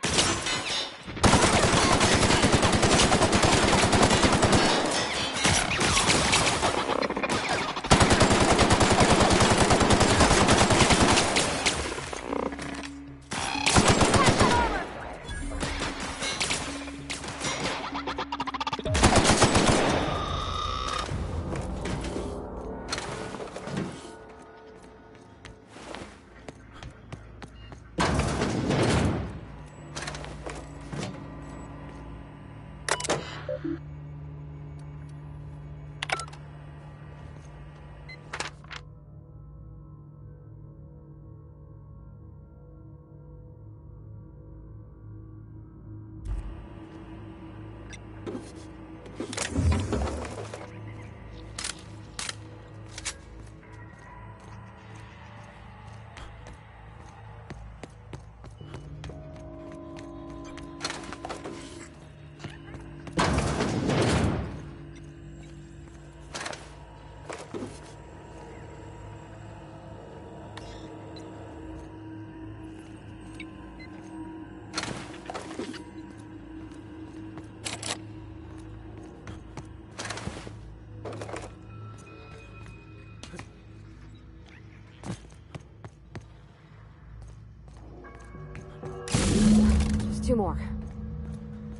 Two more.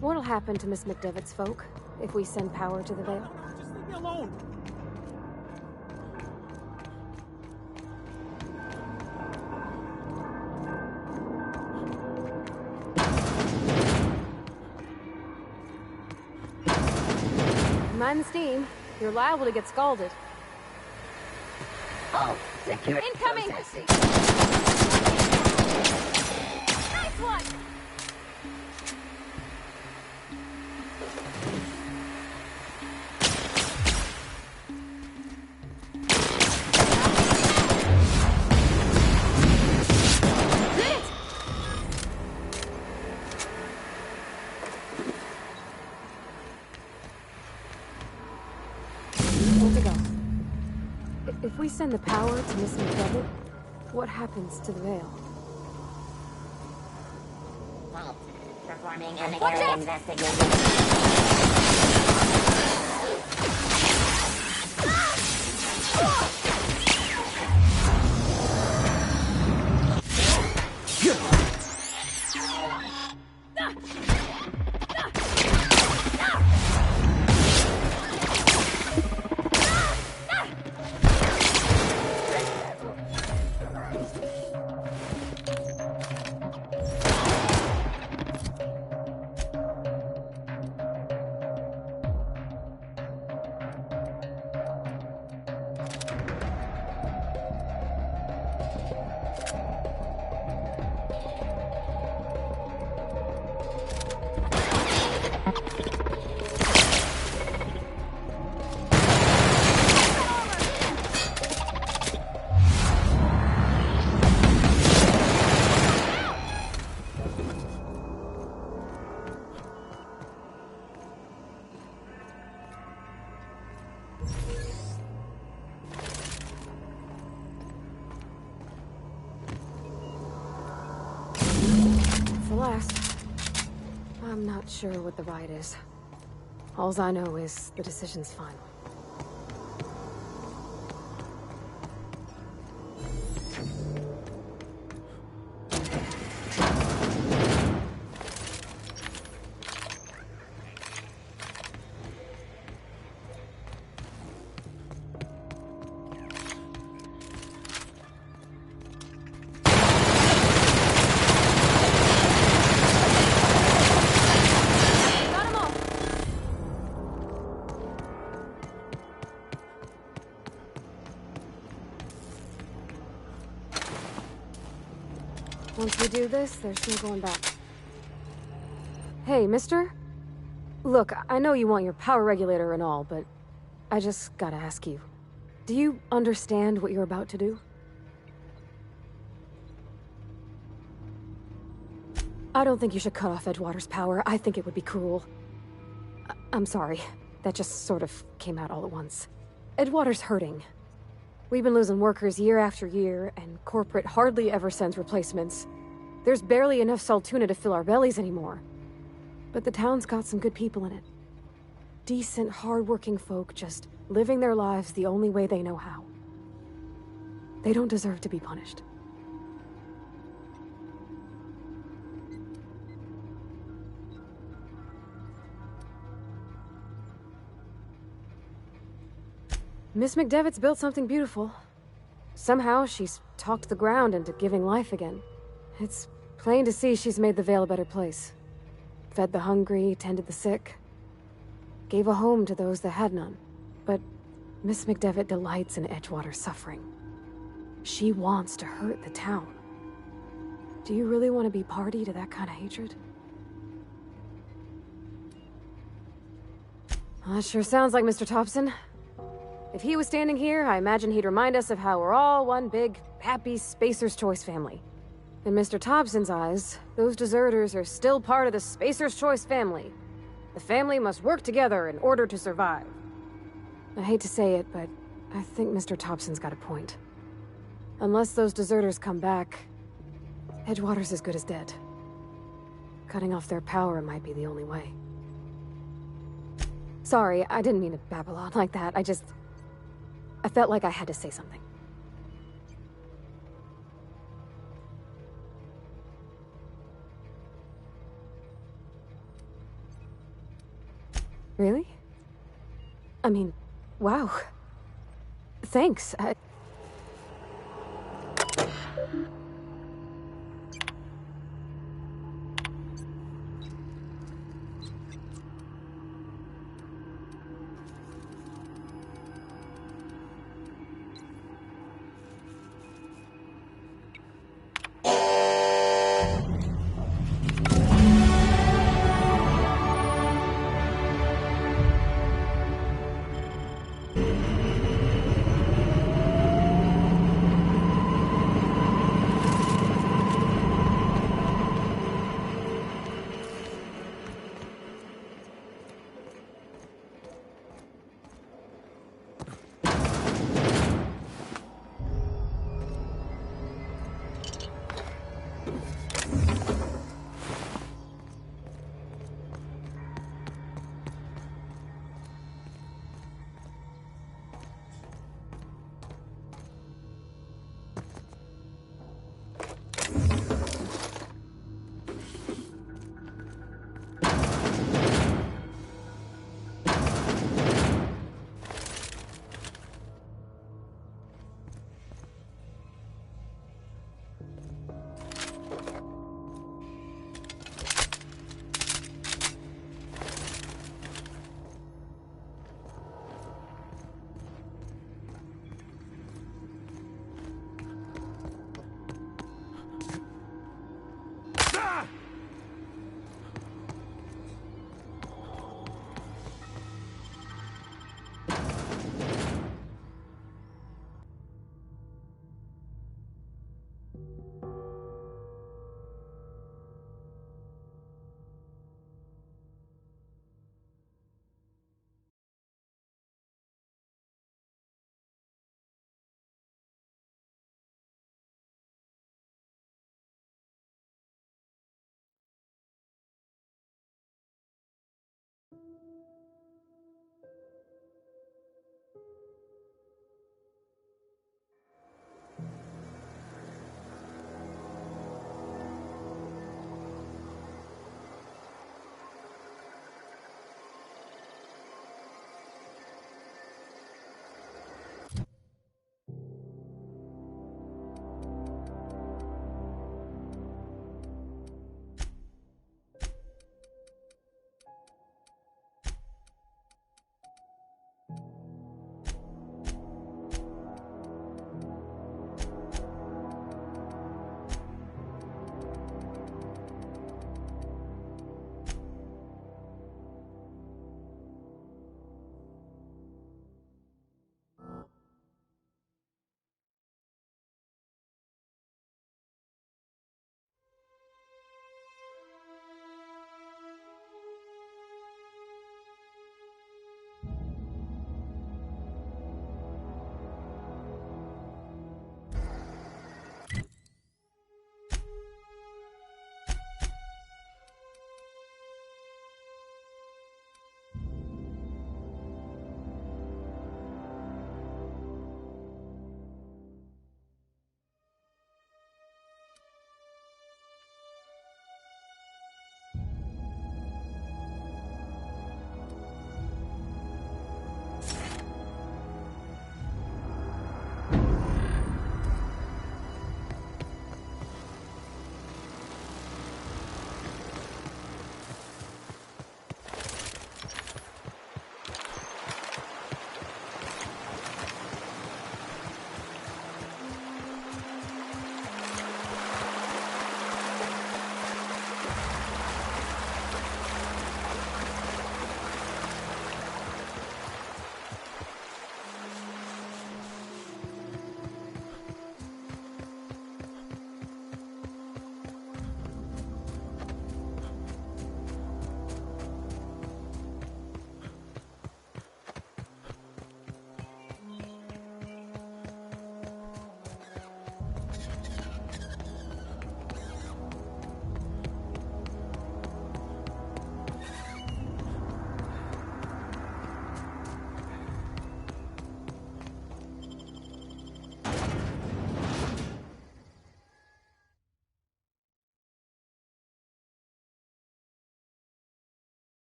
What'll happen to Miss McDevitt's folk if we send power to the Vale? Just leave me alone! Mind the steam. You're liable to get scalded. Oh, security Incoming! processing. Nice If we send the power to Miss McDevitt, what happens to the veil? Vault. Performing an area investigation. For last, I'm not sure what the right is. Alls I know is the decision's final. Once we do this, there's no going back. Hey, mister? Look, I know you want your power regulator and all, but I just gotta ask you. Do you understand what you're about to do? I don't think you should cut off Edgewater's power. I think it would be cruel. I'm sorry. That just sort of came out all at once. Edgewater's hurting. We've been losing workers year after year, and corporate hardly ever sends replacements. There's barely enough Saltuna to fill our bellies anymore. But the town's got some good people in it. Decent, hard-working folk just living their lives the only way they know how. They don't deserve to be punished. Miss McDevitt's built something beautiful. Somehow, she's talked the ground into giving life again. It's plain to see she's made the Vale a better place. Fed the hungry, tended the sick. Gave a home to those that had none. But Miss McDevitt delights in Edgewater's suffering. She wants to hurt the town. Do you really want to be party to that kind of hatred? Well, that sure sounds like Mr. Thompson. If he was standing here, I imagine he'd remind us of how we're all one big, happy Spacer's Choice family. In Mr. Thompson's eyes, those deserters are still part of the Spacer's Choice family. The family must work together in order to survive. I hate to say it, but I think Mr. Thompson's got a point. Unless those deserters come back, Edgewater's as good as dead. Cutting off their power might be the only way. Sorry, I didn't mean to babble on like that. I felt like I had to say something. Really? I mean, wow. Thanks.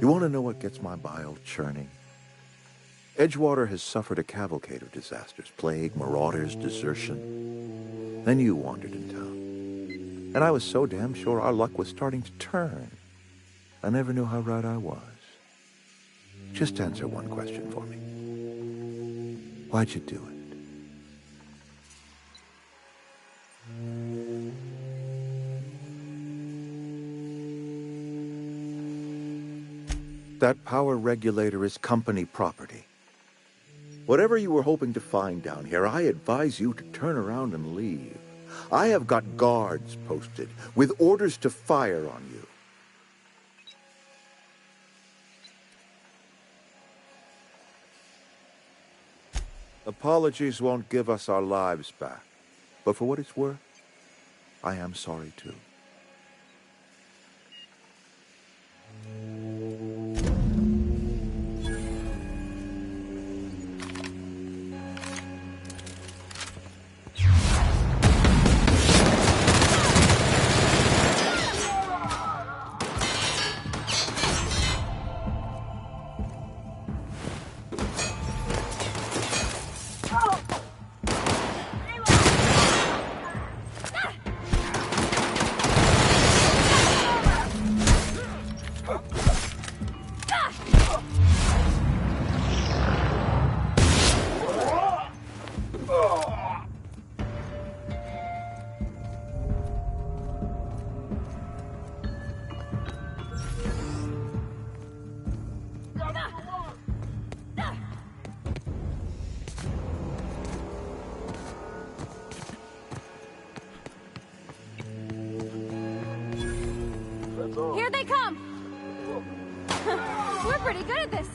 You want to know what gets my bile churning? Edgewater has suffered a cavalcade of disasters, plague, marauders, desertion. Then you wandered in town. And I was so damn sure our luck was starting to turn. I never knew how right I was. Just answer one question for me. Why'd you do it? That power regulator is company property. Whatever you were hoping to find down here, I advise you to turn around and leave. I have got guards posted with orders to fire on you. Apologies won't give us our lives back, but for what it's worth, I am sorry too. Here they come! We're pretty good at this.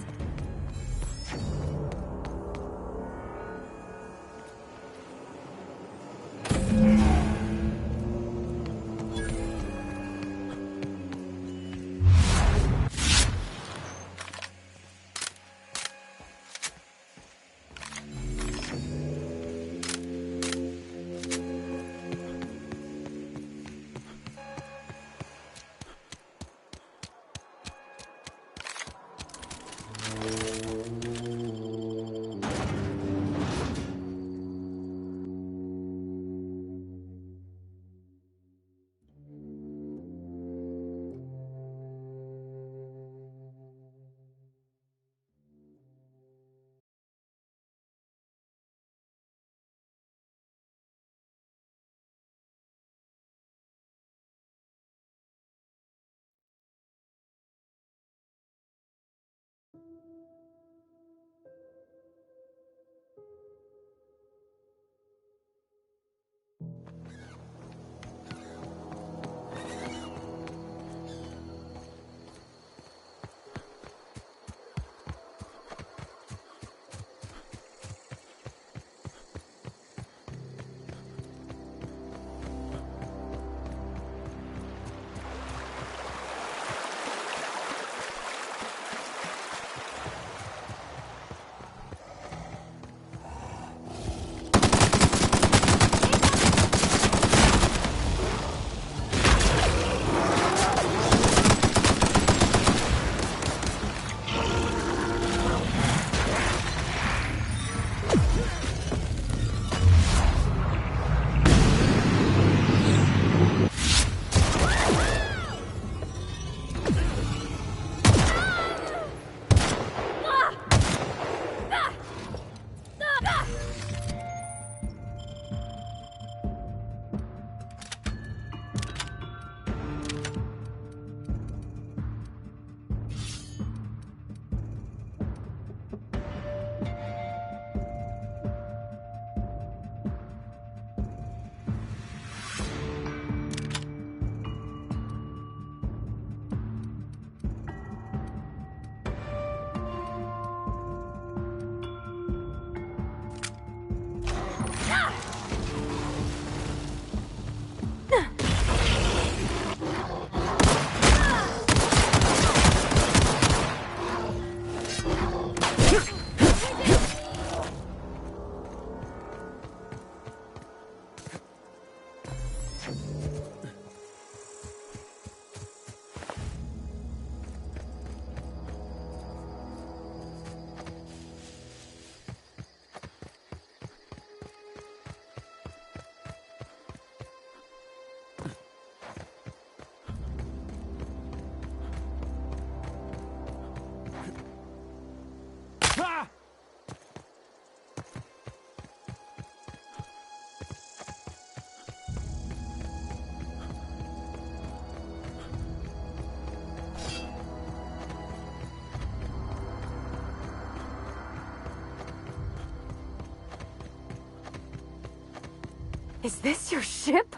Is this your ship?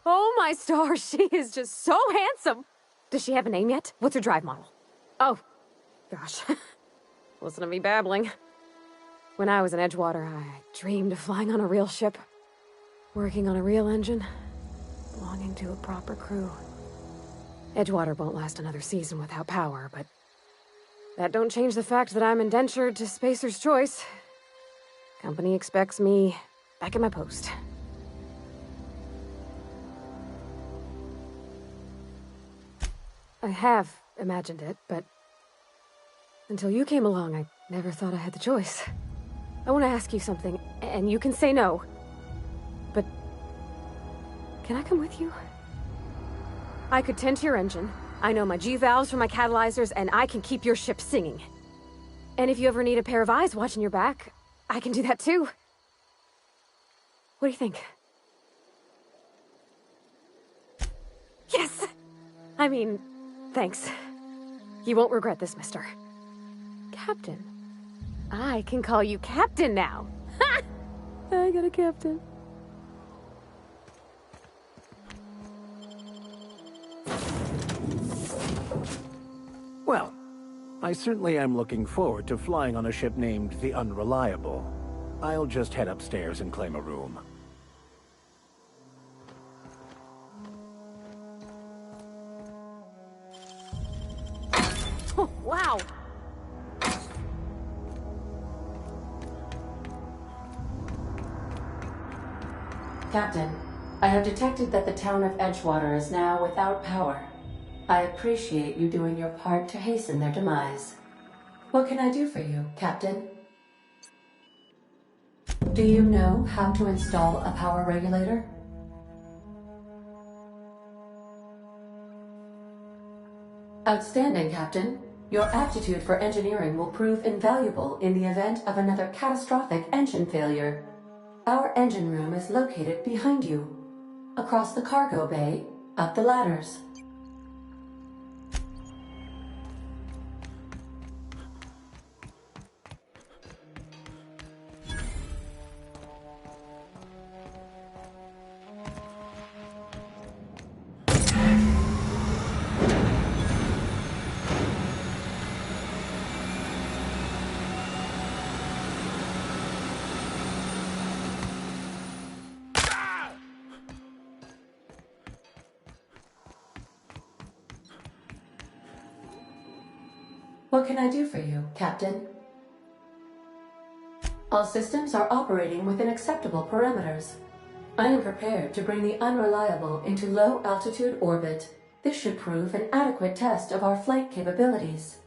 Oh my stars, she is just so handsome. Does she have a name yet? What's her drive model? Oh, gosh. Listen to me babbling. When I was in Edgewater, I dreamed of flying on a real ship, working on a real engine, belonging to a proper crew. Edgewater won't last another season without power, but that don't change the fact that I'm indentured to Spacer's Choice. Company expects me back at my post. I have imagined it, but until you came along, I never thought I had the choice. I want to ask you something, and you can say no, but can I come with you? I could tend to your engine. I know my G-valves from my catalyzers, and I can keep your ship singing. And if you ever need a pair of eyes watching your back, I can do that too. What do you think? Yes! I mean, thanks. You won't regret this, mister. Captain. I can call you Captain now. Ha! I got a captain. Well, I certainly am looking forward to flying on a ship named the Unreliable. I'll just head upstairs and claim a room. Oh, wow! Captain, I have detected that the town of Edgewater is now without power. I appreciate you doing your part to hasten their demise. What can I do for you, Captain? Do you know how to install a power regulator? Outstanding, Captain. Your aptitude for engineering will prove invaluable in the event of another catastrophic engine failure. Our engine room is located behind you. Across the cargo bay, up the ladders. What can I do for you, Captain? All systems are operating within acceptable parameters. I am prepared to bring the Unreliable into low-altitude orbit. This should prove an adequate test of our flight capabilities.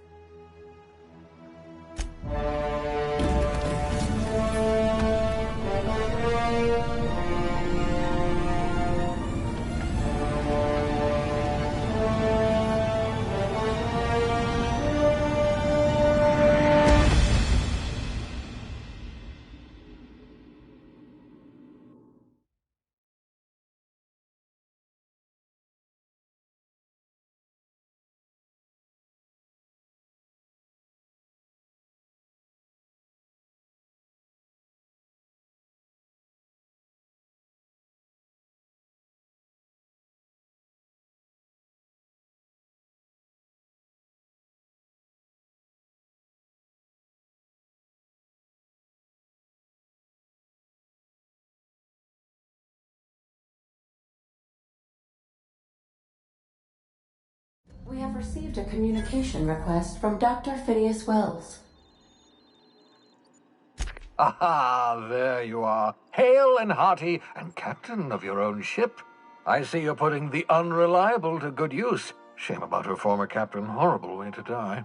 We have received a communication request from Dr. Phineas Wells. Aha, there you are. Hale and hearty, and captain of your own ship. I see you're putting the Unreliable to good use. Shame about her former captain. Horrible way to die.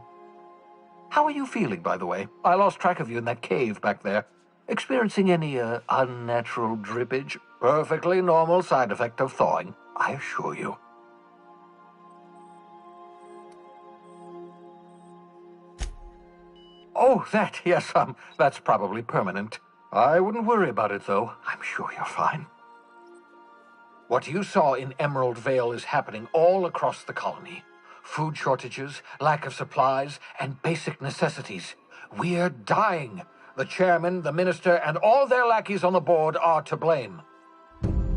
How are you feeling, by the way? I lost track of you in that cave back there. Experiencing any, unnatural drippage? Perfectly normal side effect of thawing, I assure you. Oh, that, yes, that's probably permanent. I wouldn't worry about it, though. I'm sure you're fine. What you saw in Emerald Vale is happening all across the colony. Food shortages, lack of supplies, and basic necessities. We're dying. The chairman, the minister, and all their lackeys on the board are to blame.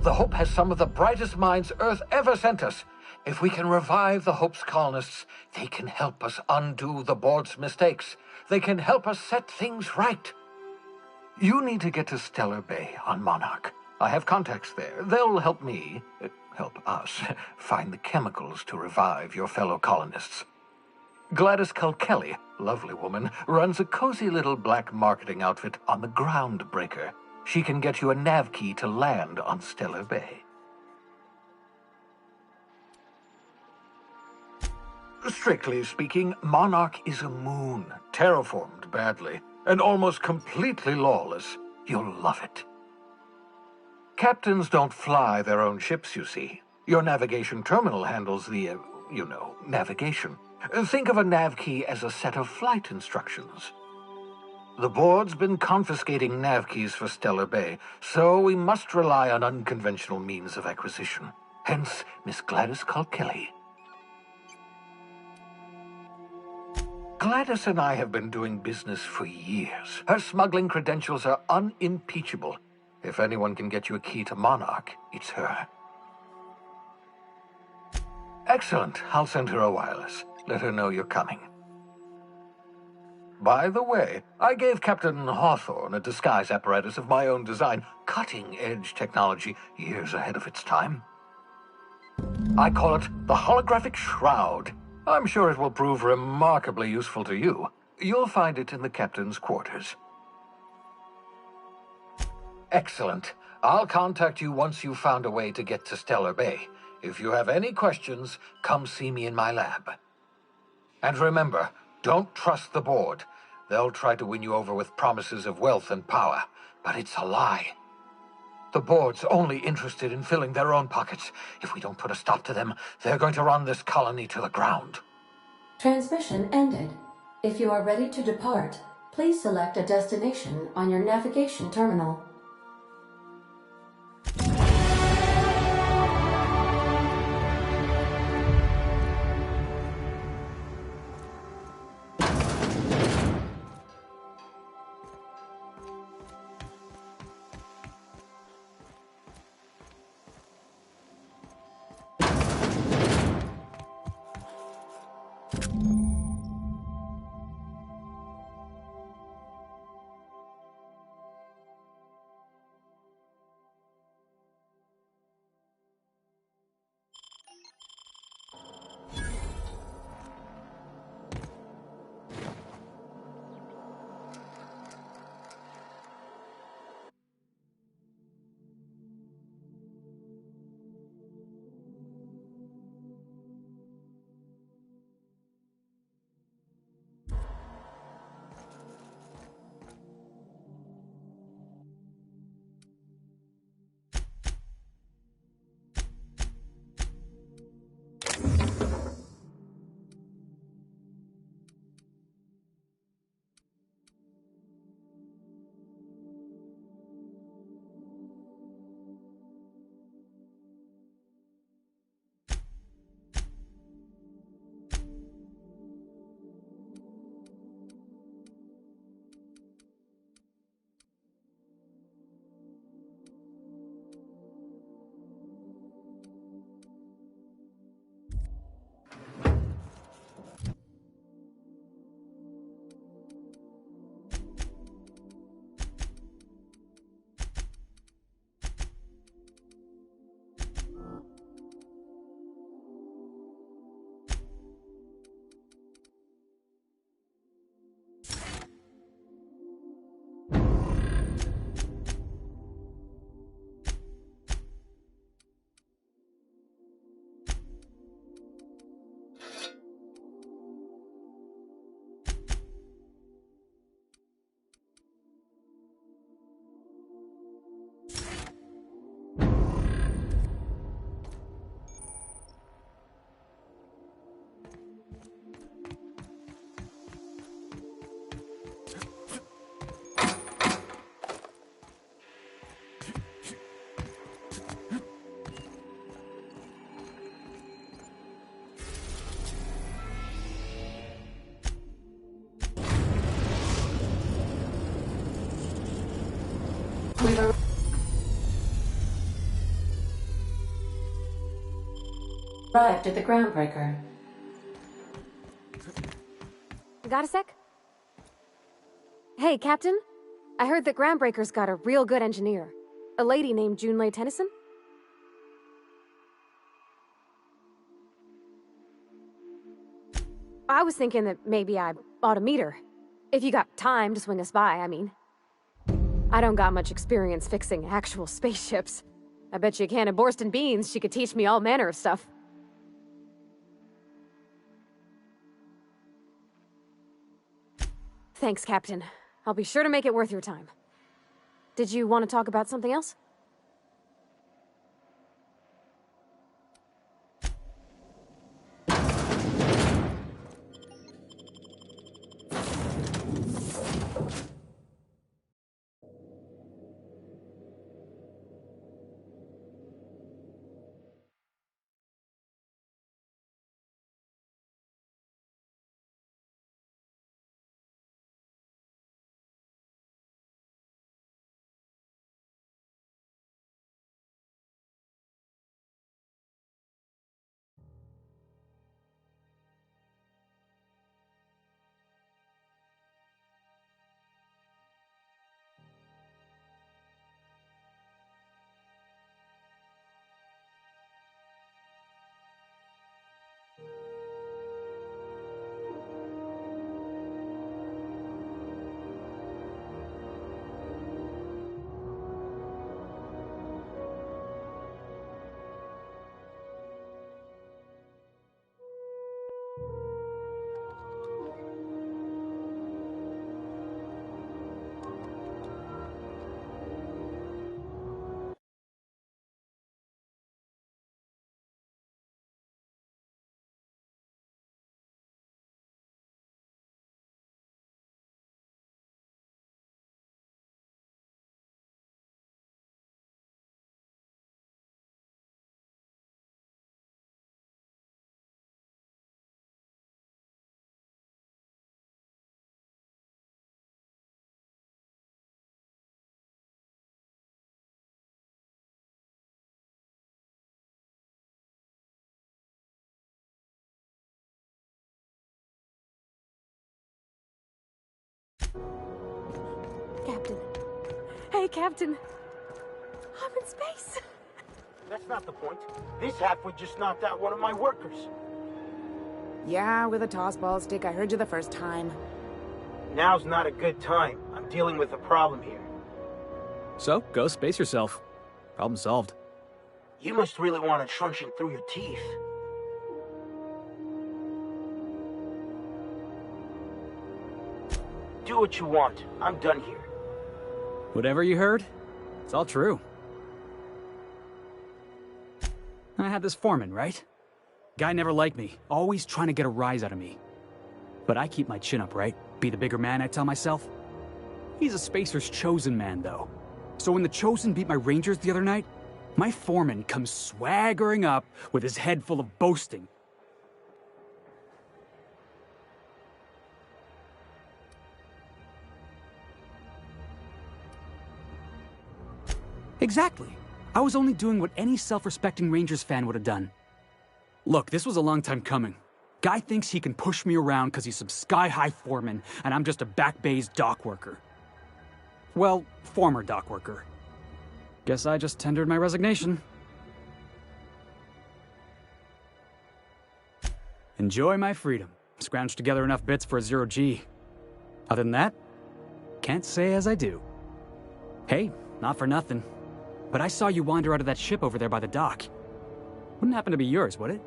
The Hope has some of the brightest minds Earth ever sent us. If we can revive the Hope's colonists, they can help us undo the board's mistakes. They can help us set things right. You need to get to Stellar Bay on Monarch. I have contacts there. They'll help me, help us, find the chemicals to revive your fellow colonists. Gladys Kelly, lovely woman, runs a cozy little black marketing outfit on the Groundbreaker. She can get you a nav key to land on Stellar Bay. Strictly speaking, Monarch is a moon, terraformed badly, and almost completely lawless. You'll love it. Captains don't fly their own ships, you see. Your navigation terminal handles the, navigation. Think of a nav key as a set of flight instructions. The board's been confiscating nav keys for Stellar Bay, so we must rely on unconventional means of acquisition. Hence, Miss Gladys Kelly. Gladys and I have been doing business for years. Her smuggling credentials are unimpeachable. If anyone can get you a key to Monarch, it's her. Excellent. I'll send her a wireless. Let her know you're coming. By the way, I gave Captain Hawthorne a disguise apparatus of my own design, cutting-edge technology years ahead of its time. I call it the Holographic Shroud. I'm sure it will prove remarkably useful to you. You'll find it in the captain's quarters. Excellent. I'll contact you once you've found a way to get to Stellar Bay. If you have any questions, come see me in my lab. And remember, don't trust the board. They'll try to win you over with promises of wealth and power, but it's a lie. The board's only interested in filling their own pockets. If we don't put a stop to them, they're going to run this colony to the ground. Transmission ended. If you are ready to depart, please select a destination on your navigation terminal. arrived at the groundbreaker. Got a sec? Hey, Captain. I heard that Groundbreaker's got a real good engineer. A lady named Junlei Tennyson? I was thinking that maybe I ought to meet her. If you got time to swing us by, I mean. I don't got much experience fixing actual spaceships. I bet you a can of Borston beans she could teach me all manner of stuff. Thanks, Captain. I'll be sure to make it worth your time. Did you want to talk about something else? Captain. Hey, Captain. I'm in space. That's not the point. This halfwit just knocked out one of my workers. Yeah, with a tossball stick. I heard you the first time. Now's not a good time. I'm dealing with a problem here. So, go space yourself. Problem solved. You must really want it truncheon through your teeth. Do what you want. I'm done here. Whatever you heard, it's all true. I had this foreman, right? Guy never liked me, always trying to get a rise out of me. But I keep my chin up, right? Be the bigger man, I tell myself. He's a Spacer's chosen man, though. So when the Chosen beat my Rangers the other night, my foreman comes swaggering up with his head full of boasting. Exactly. I was only doing what any self-respecting Rangers fan would have done. Look, this was a long time coming. Guy thinks he can push me around because he's some sky-high foreman, and I'm just a back bay's dock worker. Well, former dock worker. Guess I just tendered my resignation. Enjoy my freedom. Scrounged together enough bits for a 0G. Other than that, can't say as I do. Hey, not for nothing, but I saw you wander out of that ship over there by the dock. Wouldn't happen to be yours, would it?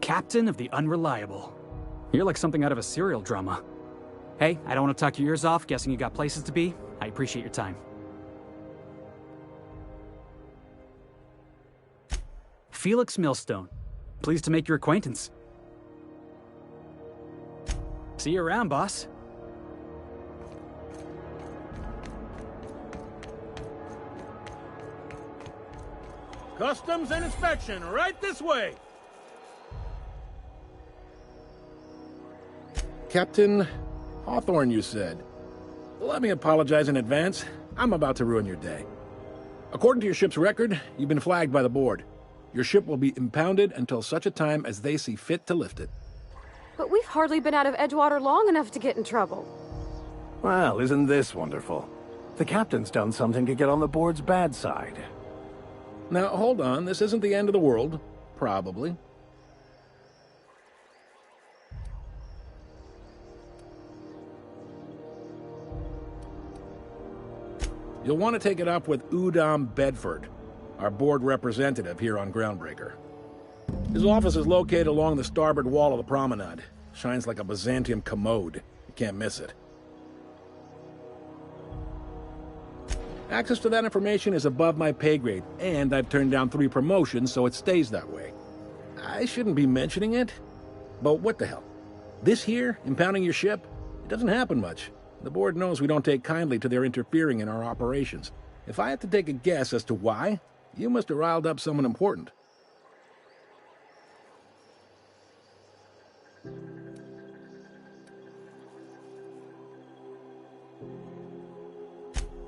Captain of the Unreliable. You're like something out of a serial drama. Hey, I don't want to talk your ears off, guessing you got places to be. I appreciate your time. Felix Millstone. Pleased to make your acquaintance. See you around, boss. Customs and inspection, right this way. Captain Hawthorne, you said. Let me apologize in advance. I'm about to ruin your day. According to your ship's record, you've been flagged by the board. Your ship will be impounded until such a time as they see fit to lift it. But we've hardly been out of Edgewater long enough to get in trouble. Well, isn't this wonderful? The captain's done something to get on the board's bad side. Now, hold on. This isn't the end of the world. Probably. You'll want to take it up with Udom Bedford, our board representative here on Groundbreaker. His office is located along the starboard wall of the promenade. Shines like a Byzantium commode. You can't miss it. Access to that information is above my pay grade, and I've turned down 3 promotions, so it stays that way. I shouldn't be mentioning it, but what the hell? This here, impounding your ship, it doesn't happen much. The board knows we don't take kindly to their interfering in our operations. If I had to take a guess as to why, you must have riled up someone important.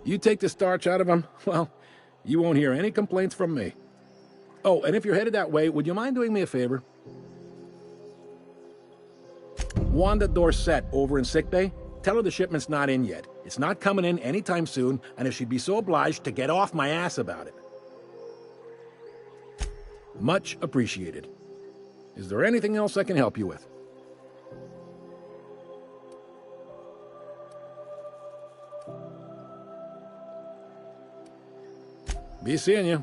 You take the starch out of them, well, you won't hear any complaints from me. Oh, and if you're headed that way, would you mind doing me a favor? Wanda Dorset over in sickbay, tell her the shipment's not in yet. It's not coming in anytime soon, and if she'd be so obliged to get off my ass about it. Much appreciated. Is there anything else I can help you with? Be seeing you.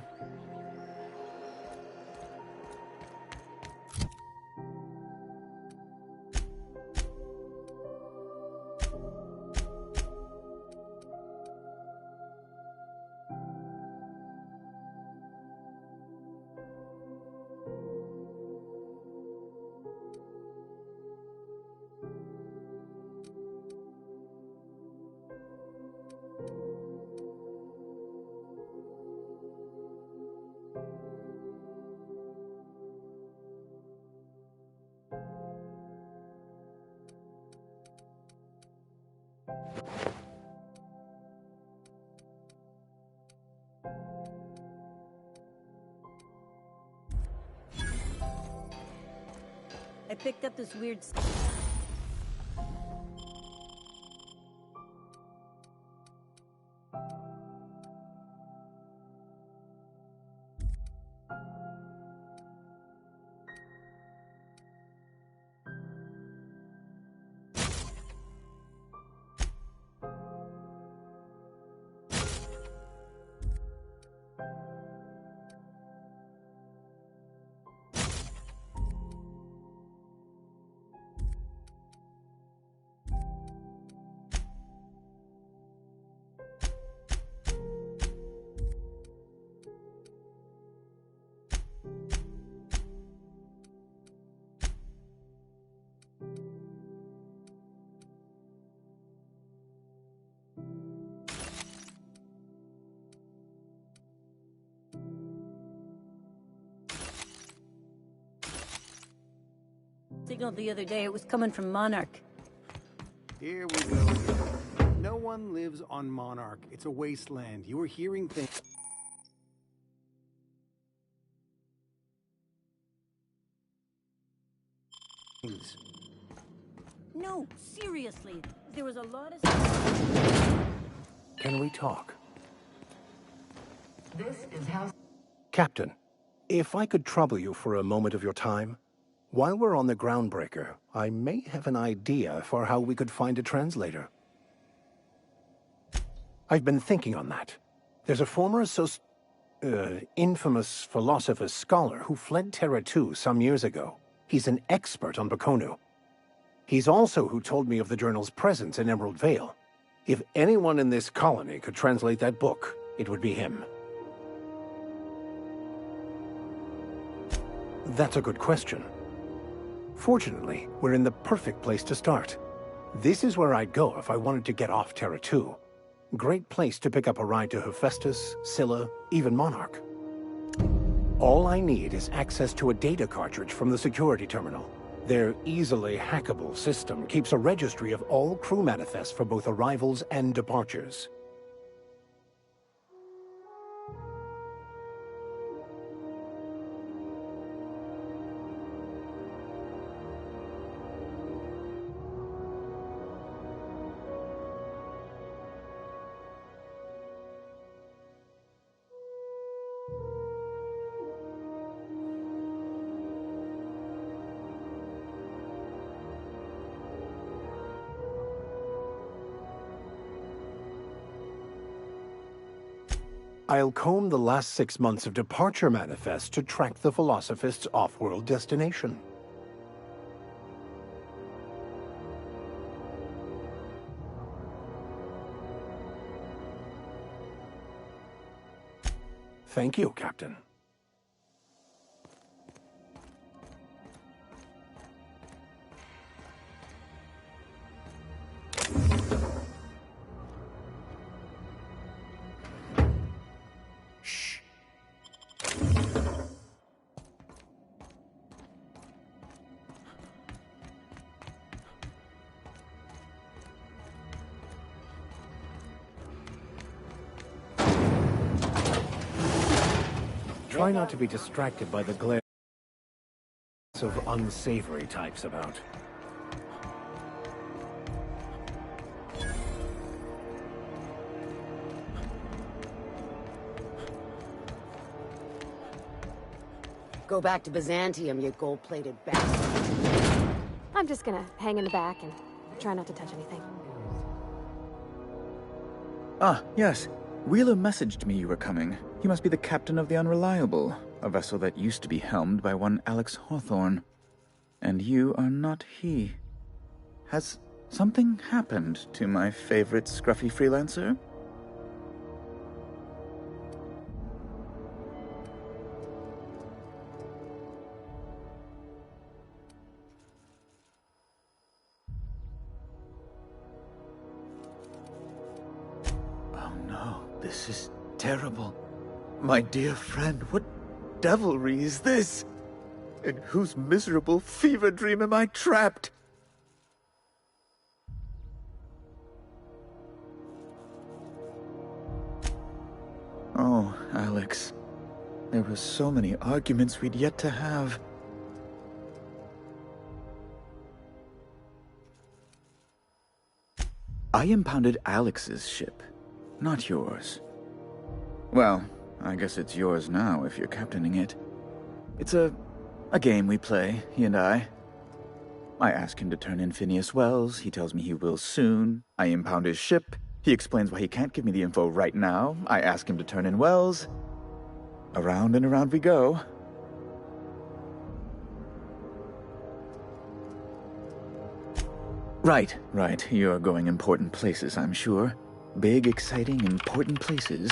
I picked up this weird signal the other day. It was coming from Monarch. Here we go. No one lives on Monarch. It's a wasteland. You are hearing things. No, seriously. There was a lot of... Can we talk? This is how... Captain, if I could trouble you for a moment of your time, while we're on the Groundbreaker, I may have an idea for how we could find a translator. I've been thinking on that. There's a former infamous philosopher scholar who fled Terra 2 some years ago. He's an expert on Bakonu. He's also who told me of the journal's presence in Emerald Vale. If anyone in this colony could translate that book, it would be him. That's a good question. Fortunately, we're in the perfect place to start. This is where I'd go if I wanted to get off Terra 2. Great place to pick up a ride to Hephaestus, Scylla, even Monarch. All I need is access to a data cartridge from the security terminal. Their easily hackable system keeps a registry of all crew manifests for both arrivals and departures. I'll comb the last 6 months of departure manifest to track the Philosophist's off-world destination. Thank you, Captain. Try not to be distracted by the glare of unsavory types about. Go back to Byzantium, you gold-plated bastard. I'm just gonna hang in the back and try not to touch anything. Ah, yes. Wheeler messaged me you were coming. He must be the captain of the Unreliable, a vessel that used to be helmed by one Alex Hawthorne. And you are not he. Has something happened to my favorite scruffy freelancer? Oh no, this is terrible. My dear friend, what devilry is this? In whose miserable fever dream am I trapped? Oh, Alex. There were so many arguments we'd yet to have. I impounded Alex's ship, not yours. Well, I guess it's yours now if you're captaining it. It's a game we play, he and I. I ask him to turn in Phineas Wells, he tells me he will soon. I impound his ship, he explains why he can't give me the info right now. I ask him to turn in Wells. Around and around we go. Right. You're going important places, I'm sure. Big, exciting, important places.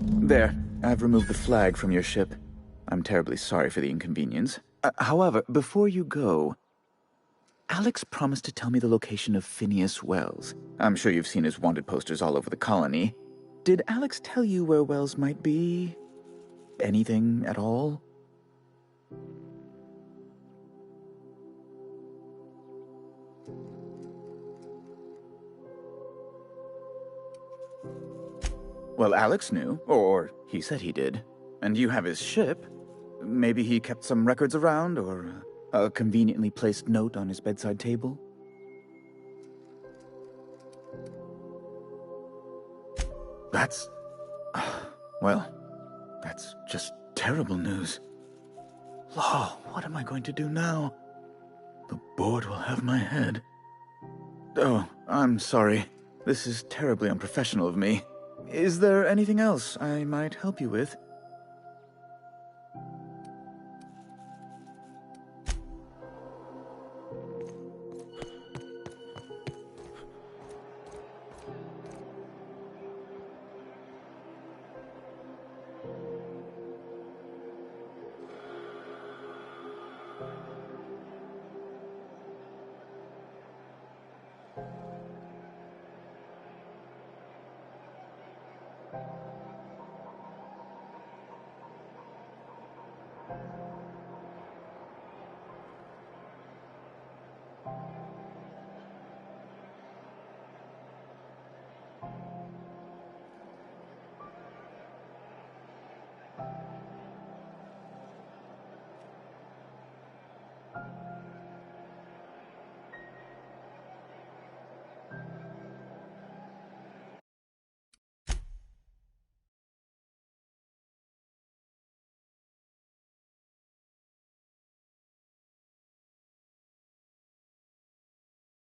There, I've removed the flag from your ship. I'm terribly sorry for the inconvenience. However, before you go, Alex promised to tell me the location of Phineas Wells. I'm sure you've seen his wanted posters all over the colony. Did Alex tell you where Wells might be? Anything at all? Well, Alex knew, or he said he did. And you have his ship. Maybe he kept some records around, or a conveniently placed note on his bedside table? That's... well, that's just terrible news. Law, what am I going to do now? The board will have my head. Oh, I'm sorry. This is terribly unprofessional of me. Is there anything else I might help you with?